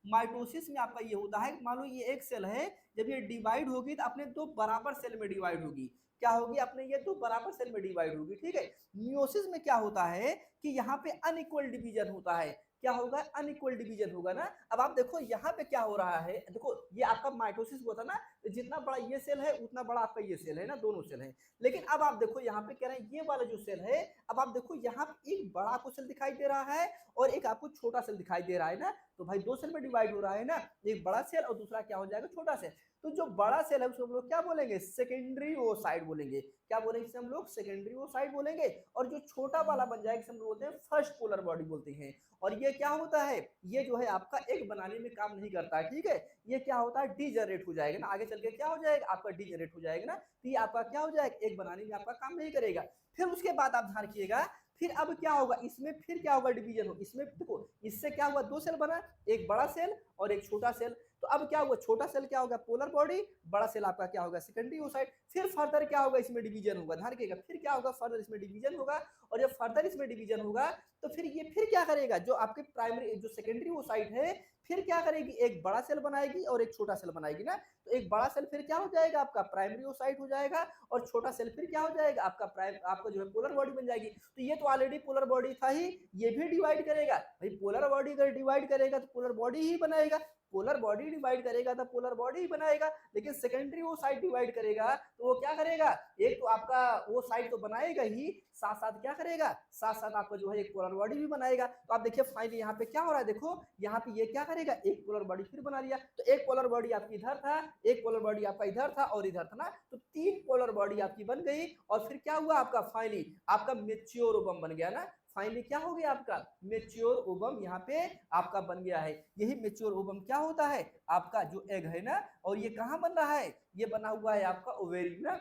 माइटोसिस में आपका ये होता है, मान लो ये एक सेल है, जब ये डिवाइड होगी तो अपने दो बराबर सेल में डिवाइड होगी। क्या होगी, अपने ये दो बराबर सेल में डिवाइड होगी, ठीक है। मियोसिस में क्या होता है कि यहाँ पे अनइक्वल डिवीजन होता है। क्या होगा, अनइक्वल डिवीजन होगा ना। अब आप देखो यहाँ पे क्या हो रहा है, देखो ये आपका माइटोसिस हुआ था ना, तो जितना बड़ा ये सेल है उतना बड़ा आपका ये सेल है ना, दोनों सेल है। लेकिन अब आप देखो यहाँ पे कह रहे हैं ये वाला जो सेल है, अब आप देखो यहाँ पे एक बड़ा आपको सेल दिखाई दे रहा है और एक आपको छोटा सेल दिखाई दे रहा है ना। तो भाई दो सेल में डिवाइड हो रहा है ना, एक बड़ा सेल और दूसरा क्या हो जाएगा, छोटा सेल। तो जो बड़ा सेल है उसको हम लोग क्या बोलेंगे, सेकेंडरी ओसाइट बोलेंगे। क्या बोलेंगे इसे हम लोग, सेकेंडरी ओसाइट बोलेंगे। और जो छोटा वाला बन जाएगा इसे हम लोग बोलते हैं फर्स्ट पोलर बॉडी बोलते हैं। और ये क्या होता है, ये जो है आपका एक बनाने में काम नहीं करता है, ठीक है। ये क्या होता है, डीजनरेट हो जाएगा ना, आगे चल के क्या हो जाएगा, आपका डीजनरेट हो जाएगा ना। तो ये आपका क्या हो जाएगा, एक बनाने में आपका काम नहीं करेगा। फिर उसके बाद आप ध्यान रखिएगा, फिर अब क्या होगा, इसमें फिर क्या होगा, डिवीजन हो, इसमें देखो इससे क्या हुआ, दो सेल बना, एक बड़ा सेल और एक छोटा सेल। तो अब क्या हुआ, छोटा सेल क्या होगा पोलर बॉडी, बड़ा सेल आपका क्या होगा सेकेंडरी ओसाइट। फिर फर्दर क्या होगा, इसमें डिवीजन होगा, ध्यान रखिएगा, फिर क्या होगा फर्दर इसमें डिवीजन होगा, और जब फर्दर इसमें डिवीजन होगा तो फिर ये फिर क्या करेगा, जो आपके प्राइमरी जो सेकेंडरी ओसाइट है फिर क्या करेगी, एक बड़ा सेल बनाएगी और एक छोटा सेल बनाएगी ना। तो एक बड़ा सेल फिर क्या हो जाएगा आपका प्राइमरी ओसाइट हो जाएगा, और छोटा सेल फिर क्या हो जाएगा आपका जो है पोलर बॉडी बन जाएगी। तो ये तो ऑलरेडी पोलर बॉडी था ही, ये भी डिवाइड करेगा भाई, पोलर बॉडी अगर डिवाइड करेगा तो पोलर बॉडी ही बनाएगा, पोलर बॉडी डिवाइड करेगा तो पोलर बॉडी ही बनाएगा। लेकिन सेकेंडरी वो साइड डिवाइड करेगा तो वो क्या करेगा, एक तो आपका वो साइड तो बनाएगा ही, साथ साथ क्या करेगा, साथ साथ आपका जो है एक पोलर बॉडी भी बनाएगा। तो आप देखिए फाइनली यहाँ पे क्या हो रहा है, देखो यहाँ पे ये क्या करेगा, एक पोलर बॉडी फिर बना लिया। तो एक पोलर बॉडी आपकी इधर था, एक पोलर बॉडी आपका इधर था और इधर था ना, तो तीन पोलर बॉडी आपकी बन गई। और फिर क्या हुआ आपका फाइनली आपका मेच्योर ओवम बन गया ना। फाइनली क्या हो गया आपका मेच्योर ओवम यहाँ पे आपका बन गया है। यही मेच्योर ओवम क्या होता है, आपका जो एग है ना, और ये कहाँ बन रहा है, ये बना हुआ है आपका ओवेरी ना।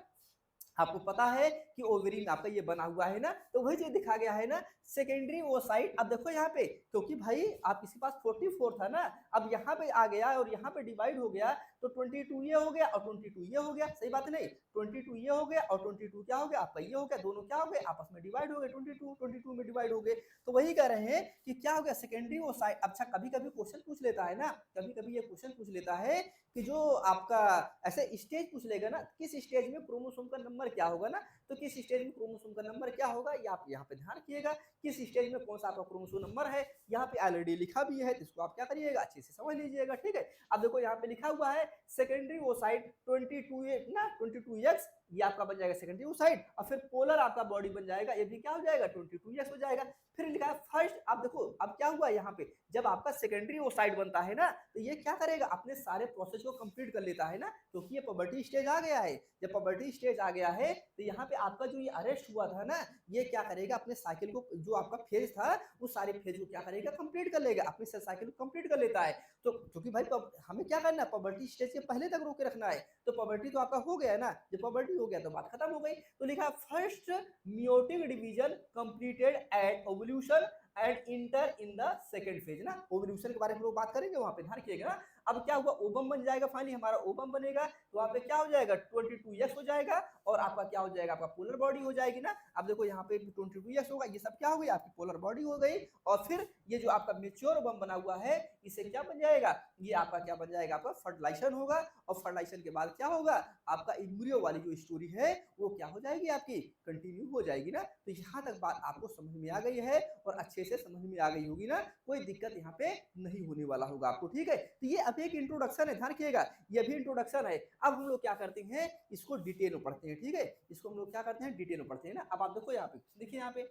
आपको पता है कि ओवेरी में आपका ये बना हुआ है ना, तो वही जो दिखा गया है ना सेकेंडरी ओसाइट। अब देखो यहाँ पे, क्योंकि भाई आप किसी पास 44 था ना, अब यहाँ पे आ गया और यहाँ पे डिवाइड हो गया, तो 22 ये हो गया और 22 ये हो गया, सही बात नहीं, 22 ये हो गया और 22 क्या हो गया आपका ये हो गया, दोनों क्या हो गए आपस में डिवाइड हो गए, 22 में डिवाइड हो गए। तो वही कह रहे हैं कि क्या हो गया सेकेंडरी ओसाइट। अच्छा कभी कभी क्वेश्चन पूछ लेता है ना, कभी कभी ये क्वेश्चन पूछ लेता है कि जो आपका ऐसे स्टेज पूछ लेगा ना, किस स्टेज में क्रोमोसोम का नंबर क्या होगा ना, तो किस स्टेज में क्रोमोसोम का नंबर क्या होगा, ये आप यहाँ पे ध्यान रखिएगा, किस स्टेज में कौन सा आपका क्रोमोसोम नंबर है, यहाँ पे ऑलरेडी लिखा भी है, तो इसको आप क्या करिएगा अच्छे से समझ लीजिएगा, ठीक है। अब देखो यहाँ पे लिखा हुआ है सेकेंडरी ओसाइट 22 ना 22x, ये आपका बन जाएगा सेकेंडरी ओसाइट, और फिर पोलर आपका बॉडी बन जाएगा, ये भी क्या हो जाएगा 22x हो जाएगा। फिर लिखा है फर्स्ट, अब देखो अब क्या हुआ यहाँ पे, जब आपका सेकेंडरी ओसाइट बनता है ना, तो ये क्या करेगा अपने सारे प्रोसेस को कंप्लीट कर लेता है ना, क्योंकि ये पबर्टी स्टेज आ गया है। जब पबर्टी स्टेज आ गया है तो यहाँ पे आपका जो ये अरेस्ट हुआ था ना, ये क्या करेगा अपने साइकिल को, जो आपका फेज था वो सारे फेज को क्या करेगा कंप्लीट कर लेगा, अपने साइकिल को कंप्लीट कर लेता है। तो क्योंकि भाई हमें क्या करना है, पबर्टी स्टेज के पहले तक रोके रखना है, तो पबर्टी तो आपका हो गया है ना, जब पबर्टी हो गया तो बात खत्म हो गई। तो लिखा first meiotic division completed at ovulation and enter in the second phase ना, ओवल्यूशन के बारे में लोग बात करेंगे वहां पे, ध्यान रखिएगा ना। अब क्या हुआ ओवम बन जाएगा, फाइनली हमारा ओवम बनेगा, तो वहां पे क्या हो जाएगा 22x हो जाएगा, और आपका क्या हो जाएगा आपका पोलर बॉडी हो जाएगी ना। अब देखो यहाँ पे 22x होगा, ये सब क्या हो गई आपकी पोलर बॉडी हो गई। और फिर ये जो आपका मेच्योर ओवम बना हुआ है, इसे क्या बन जाएगा, ये आपका क्या बन जाएगा आपका फर्टिलाइजेशन होगा, और फर्टिलाइजेशन के बाद क्या होगा आपका एम्ब्रियो वाली जो स्टोरी है वो क्या हो जाएगी आपकी कंटिन्यू हो जाएगी ना। तो यहाँ तक बात आपको समझ में आ गई है, और अच्छे से समझ में आ गई होगी ना, कोई दिक्कत यहाँ पे नहीं होने वाला होगा आपको, ठीक है। तो ये अभी एक इंट्रोडक्शन है, ध्यान रखिएगा, ये भी इंट्रोडक्शन है। अब हम लोग क्या करते हैं, इसको डिटेल में पढ़ते हैं, ठीक है, इसको हम लोग क्या करते हैं डिटेल में पढ़ते हैं ना। अब आप देखो यहाँ पे, देखिए यहाँ पे,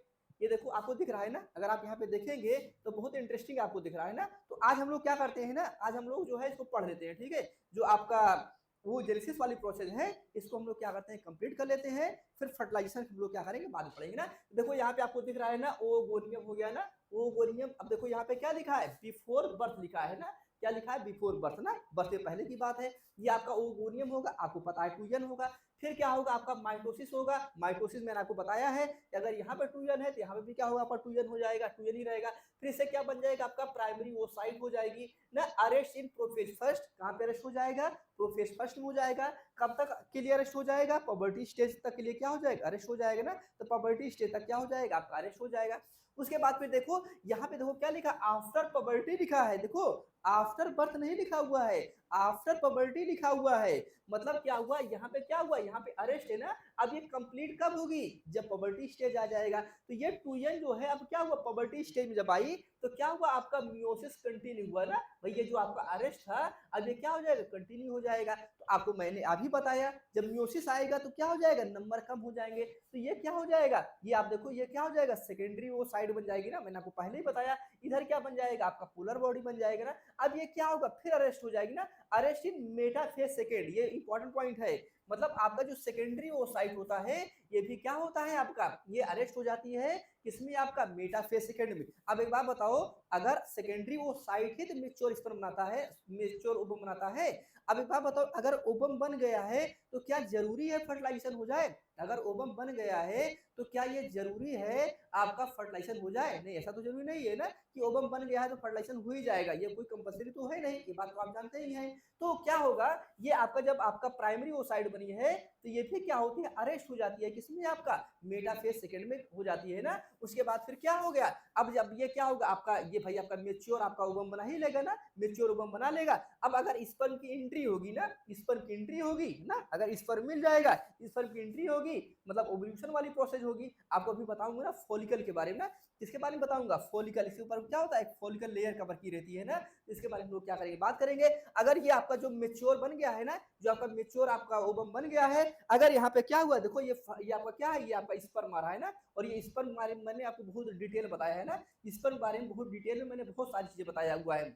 ये देखो आपको दिख रहा है ना, अगर आप यहाँ पे देखेंगे तो बहुत इंटरेस्टिंग आपको दिख रहा है ना। तो आज हम लोग क्या करते हैं ना, आज हम लोग जो है इसको पढ़ लेते हैं, ठीक है। जो आपका वो जेनेसिस वाली प्रोसेस है, इसको हम लोग क्या करते हैं कंप्लीट कर लेते हैं, फिर फर्टिलाइजेशन हम लोग क्या करेंगे बाद में पढ़ेंगे ना। देखो यहाँ पे आपको दिख रहा है ना ओवोनियम हो गया ना, ओवोनियम। अब देखो यहाँ पे क्या लिखा है बिफोर बर्थ लिखा है ना, क्या लिखा है बिफोर बर्थ ना, बर्थ से पहले की बात है। ये आपका ओवोनियम होगा, आपको पता है ट्यूजन होगा। फिर क्या होगा आपका माइटोसिस होगा, माइटोसिस मैंने आपको बताया है कि अगर यहाँ पे ट्यूजन है तो यहाँ पे भी क्या होगा आपका ट्यूजन हो जाएगा, ट्यूजन ही रहेगा। फिर इससे क्या बन जाएगा आपका प्राइमरी ओसाइट हो जाएगी ना। अरेस्ट इन प्रोफेज फर्स्ट, कहाँ पे अरेस्ट हो जाएगा प्रोफेज फर्स्ट में हो जाएगा। कब तक के लिए अरेस्ट हो जाएगा, पबर्टी स्टेज तक के लिए क्या हो जाएगा अरेस्ट हो जाएगा ना, तो पबर्टी स्टेज तक क्या हो जाएगा आपका अरेस्ट हो जाएगा। उसके बाद फिर देखो यहाँ पे देखो क्या लिखा आफ्टर पबर्टी लिखा है, देखो आफ्टर बर्थ नहीं लिखा हुआ है, आफ्टर पबर्टी लिखा हुआ है। मतलब क्या हुआ यहाँ पे, क्या हुआ यहाँ पे अरेस्ट है ना। अब ये कंप्लीट कब होगी, जब पबर्टी स्टेज आ जाएगा। तो ये ट्यूजन जो है अब क्या हुआ पबर्टी स्टेज में जब आई, तो क्या हुआ आपका मियोसिस कंटिन्यू हुआ ना भाई, ये जो आपका अरेस्ट था अब ये क्या हो जाएगा कंटिन्यू हो जाएगा। तो आपको मैंने अभी बताया जब मियोसिस आएगा तो क्या हो जाएगा नंबर कम हो जाएंगे, तो ये क्या हो जाएगा, ये आप देखो ये क्या हो जाएगा सेकेंडरी वो साइड बन जाएगी ना, मैंने आपको पहले ही बताया। इधर क्या बन जाएगा आपका पोलर बॉडी बन जाएगा ना। अब ये क्या होगा फिर अरेस्ट हो जाएगी ना, अरेस्ट इन मेटाफेज सेकेंड, ये इंपॉर्टेंट पॉइंट है। मतलब आपका जो सेकेंडरी ओसाइट होता है ये भी क्या होता है आपका, ये अरेस्ट हो जाती है किसमें आपका मेटाफेज सेकेंड में। अब एक बात बताओ, अगर सेकेंडरी ओसाइट ही तो मेच्योर स्पर्म बनाता है, मेच्योर ओवम बनाता है। अब एक बात बताओ, अगर ओवम बन गया है तो क्या जरूरी है फर्टिलाइजेशन हो जाए? अगर ओवम बन गया है तो क्या ये जरूरी है आपका फर्टिलाइजेशन हो जाए? नहीं, ऐसा तो जरूरी नहीं है ना कि ओवम बन गया है तो फर्टिलाइजेशन हो ही जाएगा, ये कोई कंपलसरी तो है नहीं, ये बात तो आप जानते ही हैं। तो क्या होगा, ये आपका जब आपका प्राइमरी ओसाइड बनी है तो ये फिर क्या होती है, अरेस्ट हो जाती है किसमें, आपका मेटाफेज सेकेंड में हो जाती है ना। उसके बाद फिर क्या हो गया, अब जब ये क्या होगा आपका, ये भाई आपका मेच्योर आपका ओवम बना ही लेगा ना, मेच्योर ओवम बना लेगा। अब अगर स्पर्म की एंट्री होगी ना, स्पर्म की एंट्री होगी ना, अगर स्पर्म मिल जाएगा, स्पर्म की एंट्री होगी, मतलब ओव्यूलेशन वाली प्रोसेस होगी। आपको अभी बताऊंगा ना फॉलिकल के बारे में ना, किसके बारे में बताऊंगा, फॉलिकल, इसके ऊपर क्या होता है, फॉलिकल लेयर कवर की रहती है ना, इसके बारे में लोग क्या करेंगे, बात करेंगे। अगर ये आपका जो मेच्योर बन गया है ना, जो आपका मेच्योर आपका ओवम बन गया है, अगर यहाँ पे क्या हुआ, देखो ये आपका क्या है, ये आपका स्पर्म आ रहा है ना, और ये स्पर्म बारे में मैंने आपको बहुत डिटेल बताया है ना, स्पर्म बारे में बहुत डिटेल में मैंने बहुत सारी चीजें बताया हुआ है।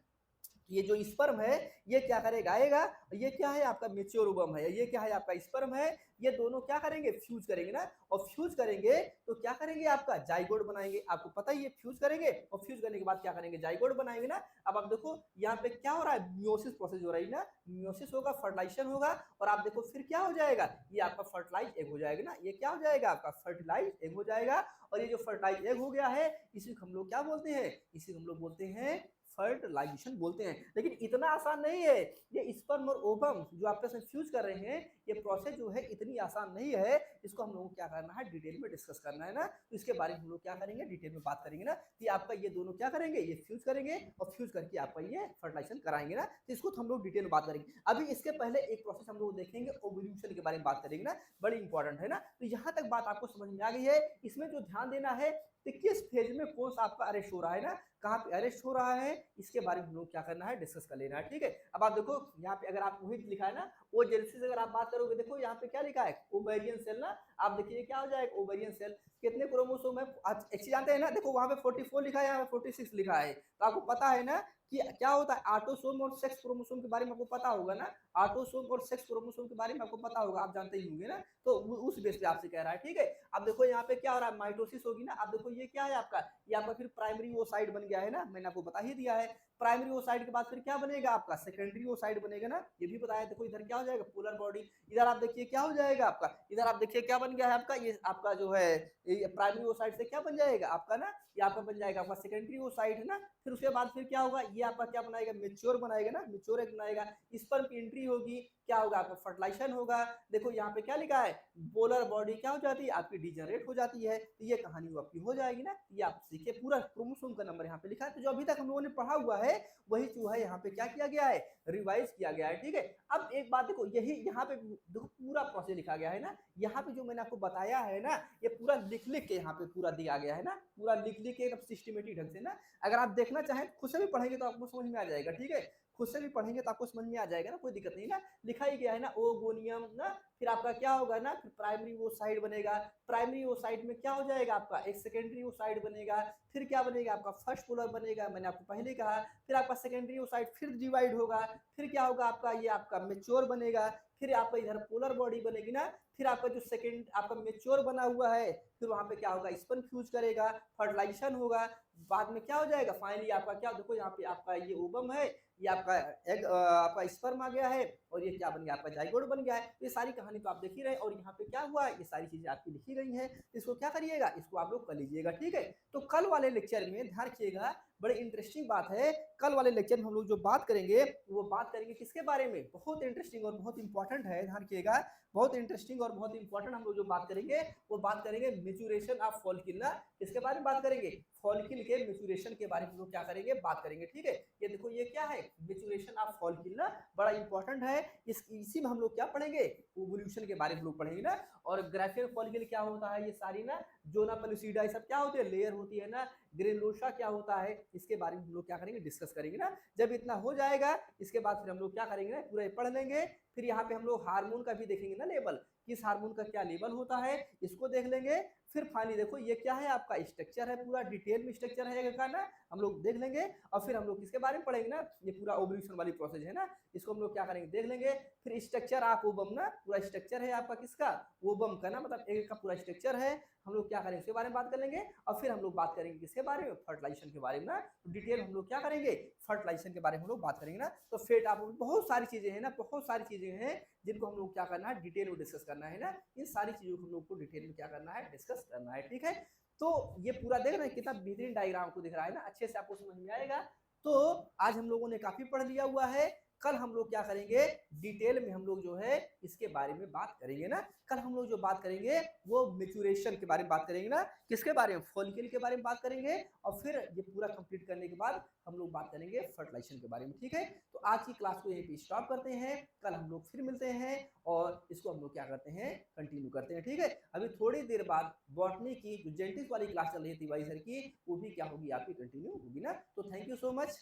ये जो स्पर्म है ये क्या करेगा, आएगा, ये क्या है आपका मेच्योर ओवम है, ये क्या है आपका स्पर्म है, ये दोनों क्या करेंगे, फ्यूज करेंगे ना, और फ्यूज करेंगे तो क्या करेंगे, आपका जाइगोट बनाएंगे। आपको पता ही है, फ्यूज करेंगे और फ्यूज करने के बाद क्या करेंगे, जाइगोट बनाएंगे ना। अब आप देखो यहाँ पे क्या हो रहा है, मियोसिस प्रोसेस हो रही है ना, मियोसिस होगा, फर्टिलाइजेशन होगा, और आप देखो फिर क्या हो जाएगा, ये आपका फर्टिलाइज एग हो जाएगा ना, ये क्या हो जाएगा, आपका फर्टिलाइज एग हो जाएगा। और ये जो फर्टिलाइज एग हो गया है, इसी को हम लोग क्या बोलते हैं, इसी को हम लोग बोलते हैं फर्टिलाइजेशन बोलते हैं। लेकिन इतना आसान नहीं है, ये स्पर्म और ओवम जो आपस में फ्यूज कर रहे हैं, ये प्रोसेस जो है इतनी आसान नहीं है, इसको हम लोगों को क्या करना है, डिटेल में डिस्कस करना है ना। तो इसके बारे में हम लोग क्या करेंगे, डिटेल में बात करेंगे ना, कि आपका ये दोनों क्या करेंगे, ये फ्यूज करेंगे और फ्यूज करके आपका ये फर्टिलाइजेशन कराएंगे ना, तो इसको तो हम लोग डिटेल में बात करेंगे। अभी इसके पहले एक प्रोसेस हम लोग देखेंगे, ओव्यूलेशन के बारे में बात करेंगे ना, बड़ी इंपॉर्टेंट है ना। तो यहाँ तक बात आपको समझ में आ गई है, इसमें जो ध्यान देना है कि किस फेज में कौन सा आपका अरेस्ट हो रहा है ना, कहाँ पे अरेस्ट हो रहा है, इसके बारे में हम लोग क्या करना है, डिस्कस कर लेना है, ठीक है। अब आप देखो यहाँ पे अगर आप वही लिखा है ना, वो जेनेसिस अगर आप बात करोगे, देखो यहाँ पे क्या लिखा है, ओवेरियन सेल ना, आप देखिए क्या हो जाएगा, ओवेरियन सेल, कितने क्रोमोसोम है आप एक चीज जानते हैं ना, देखो वहां पे 44 लिखा है, यहाँ पे 46 लिखा है, तो आपको पता है ना कि क्या होता है, ऑटोसोम और सेक्स क्रोमोसोम के बारे में आपको पता होगा ना, ऑटोसोम और सेक्स क्रोमोसोम के बारे में आपको पता होगा, आप जानते ही होंगे ना, तो उस बेस पे आपसे कह रहा है, ठीक है। अब देखो यहाँ पे क्या हो रहा है, माइटोसिस होगी ना, अब देखो ये क्या है आपका, ये आपका फिर प्राइमरी ओसाइड बन गया है ना, मैंने आपको बता ही दिया है। प्राइमरी ओसाइड के बाद फिर क्या बनेगा, आपका सेकेंडरी ओसाइड बनेगा ना, ये भी बताया। देखो इधर क्या हो जाएगा, पोलर बॉडी, इधर आप देखिए क्या हो जाएगा आपका, इधर आप देखिए क्या बन गया है आपका, ये आपका जो है प्राइमरी ओसाइड से क्या बन जाएगा आपका ना, ये आपका बन जाएगा आपका सेकेंडरी ओसाइड है ना। फिर उसके बाद फिर क्या होगा, ये आपका क्या बनाएगा, मेच्योर बनाएगा ना, मेच्योर एक बनाएगा, स्पर्म की एंट्री होगी, क्या होगा आपका फर्टिलाइजेशन होगा। देखो यहाँ पे क्या लिखा है, पोलर बॉडी क्या हो जाती है आपकी, डिजनरेट हो जाती है, तो ये कहानी आपकी हो जाएगी ना। ये आप सीखे, पूरा क्रोमोसोम का नंबर यहाँ पे लिखा है, तो जो अभी तक हम लोगों ने पढ़ा हुआ है वही जो है यहाँ पे क्या किया गया है, रिवाइज किया गया है, ठीक है। अब एक बात देखो, यही यहाँ पे देखो पूरा प्रोसेस लिखा गया है ना, यहाँ पे जो मैंने आपको बताया है ना, ये पूरा लिख लिख के यहाँ पे पूरा दिया गया है ना, पूरा लिख लिख के एकदम सिस्टमेटिक ढंग से ना। अगर आप देखना चाहें खुद से भी पढ़ेंगे तो आपको समझ में आ जाएगा, ठीक है, खुद से भी पढ़ेंगे तो आपको समझ में आ जाएगा ना, कोई दिक्कत नहीं ना। लिखा ही गया है ना, ओगोनियम ना, फिर आपका क्या होगा ना, फिर प्राइमरी वो साइड बनेगा, प्राइमरी वो साइड में क्या हो जाएगा आपका, एक सेकेंडरी वो साइड बनेगा, फिर क्या बनेगा आपका फर्स्ट पोलर बनेगा, मैंने आपको पहले कहा, फिर आपका सेकेंडरी वो साइड फिर डिवाइड होगा, फिर क्या होगा आपका, ये आपका मेच्योर बनेगा, फिर आपका इधर पोलर बॉडी बनेगी ना, फिर आपका जो सेकेंड आपका मेच्योर बना हुआ है, फिर वहां पे क्या होगा, स्पर्म फ्यूज करेगा, फर्टिलाइजेशन होगा, बाद में क्या हो जाएगा, फाइनली आपका क्या, देखो यहाँ पे आपका ये ओवम है, ये आपका एग आपका स्पर्म आ गया है, और ये क्या बन गया आपका जाइगोट बन गया है। ये सारी कहानी तो आप देख ही रहे, और यहाँ पे क्या हुआ, ये सारी चीजें आपकी लिखी गई हैं, इसको क्या करिएगा, इसको आप लोग कर लीजिएगा, ठीक है। तो कल वाले लेक्चर में ध्यान रखिएगा, बड़ी इंटरेस्टिंग बात है, कल वाले लेक्चर में हम लोग जो बात करेंगे वो बात करेंगे किसके बारे में, बहुत इंटरेस्टिंग और बहुत इंपॉर्टेंट है, ध्यान रखिएगा, बहुत इंटरेस्टिंग और बहुत इंपॉर्टेंट हम लोग जो बात करेंगे वो बात करेंगे मेचुरेशन ऑफ फॉलिकल ना, किसके बारे में बात करेंगे, फॉलिकल के मेचुरेशन के बारे में हम लोग क्या करेंगे, बात करेंगे, ठीक है। ये देखो ये क्या है, मेचुरेशन ऑफ फॉलिकल ना, बड़ा इंपॉर्टेंट है, इसी में हम लोग क्या पढ़ेंगे, ओवुलेशन के बारे में लोग पढ़ेंगे ना। और ग्राफियन फॉलिकल क्या होता है, ये सारी ना जोना पेलुसिडा, ये सब क्या होती है, लेयर होती है ना, ग्रेनुलोसा क्या होता है, इसके बारे में हम लोग क्या करेंगे, डिस्कस करेंगे ना। जब इतना हो जाएगा इसके बाद फिर हम लोग क्या करेंगे ना, पूरा पढ़ लेंगे। फिर यहाँ पे हम लोग हार्मोन का भी देखेंगे ना लेवल, किस हार्मोन का क्या लेवल होता है, इसको देख लेंगे। फिर फाइनली देखो ये क्या है, आपका स्ट्रक्चर है, पूरा डिटेल में स्ट्रक्चर है का ना, हम लोग देख लेंगे। और फिर हम लोग किसके बारे में पढ़ेंगे ना, ये पूरा ओवल्यूशन वाली प्रोसेस है ना, इसको हम लोग क्या करेंगे देख लेंगे। फिर स्ट्रक्चर ऑफ ओवम ना, पूरा स्ट्रक्चर है आपका किसका, ओवम का ना, मतलब एग का पूरा स्ट्रक्चर है, हम लोग क्या करेंगे उसके बारे में बात कर लेंगे। और फिर हम लोग बात करेंगे किसके बारे में, फर्टिलाइजेशन के बारे में ना। तो डिटेल हम लोग क्या करेंगे, फर्टिलाइजेशन के बारे में हम लोग बात करेंगे ना। तो फेट आप बहुत सारी चीजें हैं ना, बहुत सारी चीजें हैं जिनको हम लोग क्या करना है, डिटेल में डिस्कस करना है ना। इन सारी चीजों को हम लोग को डिटेल में क्या करना है, डिस्कस करना है, ठीक है। तो ये पूरा देख रहे हैं कितना बेहतरीन डायग्राम को दिख रहा है ना, अच्छे से आपको समझ में आएगा। तो आज हम लोगों ने काफी पढ़ लिया हुआ है। कल हम लोग क्या करेंगे, डिटेल में हम लोग जो है इसके बारे में बात करेंगे ना। कल हम लोग जो बात करेंगे वो मैच्योरेशन के बारे में बात करेंगे ना, किसके बारे में, फॉलिकल के बारे में बात करेंगे। और फिर ये पूरा कंप्लीट करने के बाद हम लोग बात करेंगे फर्टिलाइजेशन के बारे में, ठीक है। तो आज की क्लास को यहीं पे स्टॉप करते हैं, कल हम लोग फिर मिलते हैं और इसको हम लोग क्या करते हैं, कंटिन्यू करते हैं, ठीक है। अभी थोड़ी देर बाद बॉटनी की जो जेनेटिक्स वाली क्लास चल रही है तिवारी सर की, वो भी क्या होगी आपकी कंटिन्यू होगी ना। तो थैंक यू सो मच।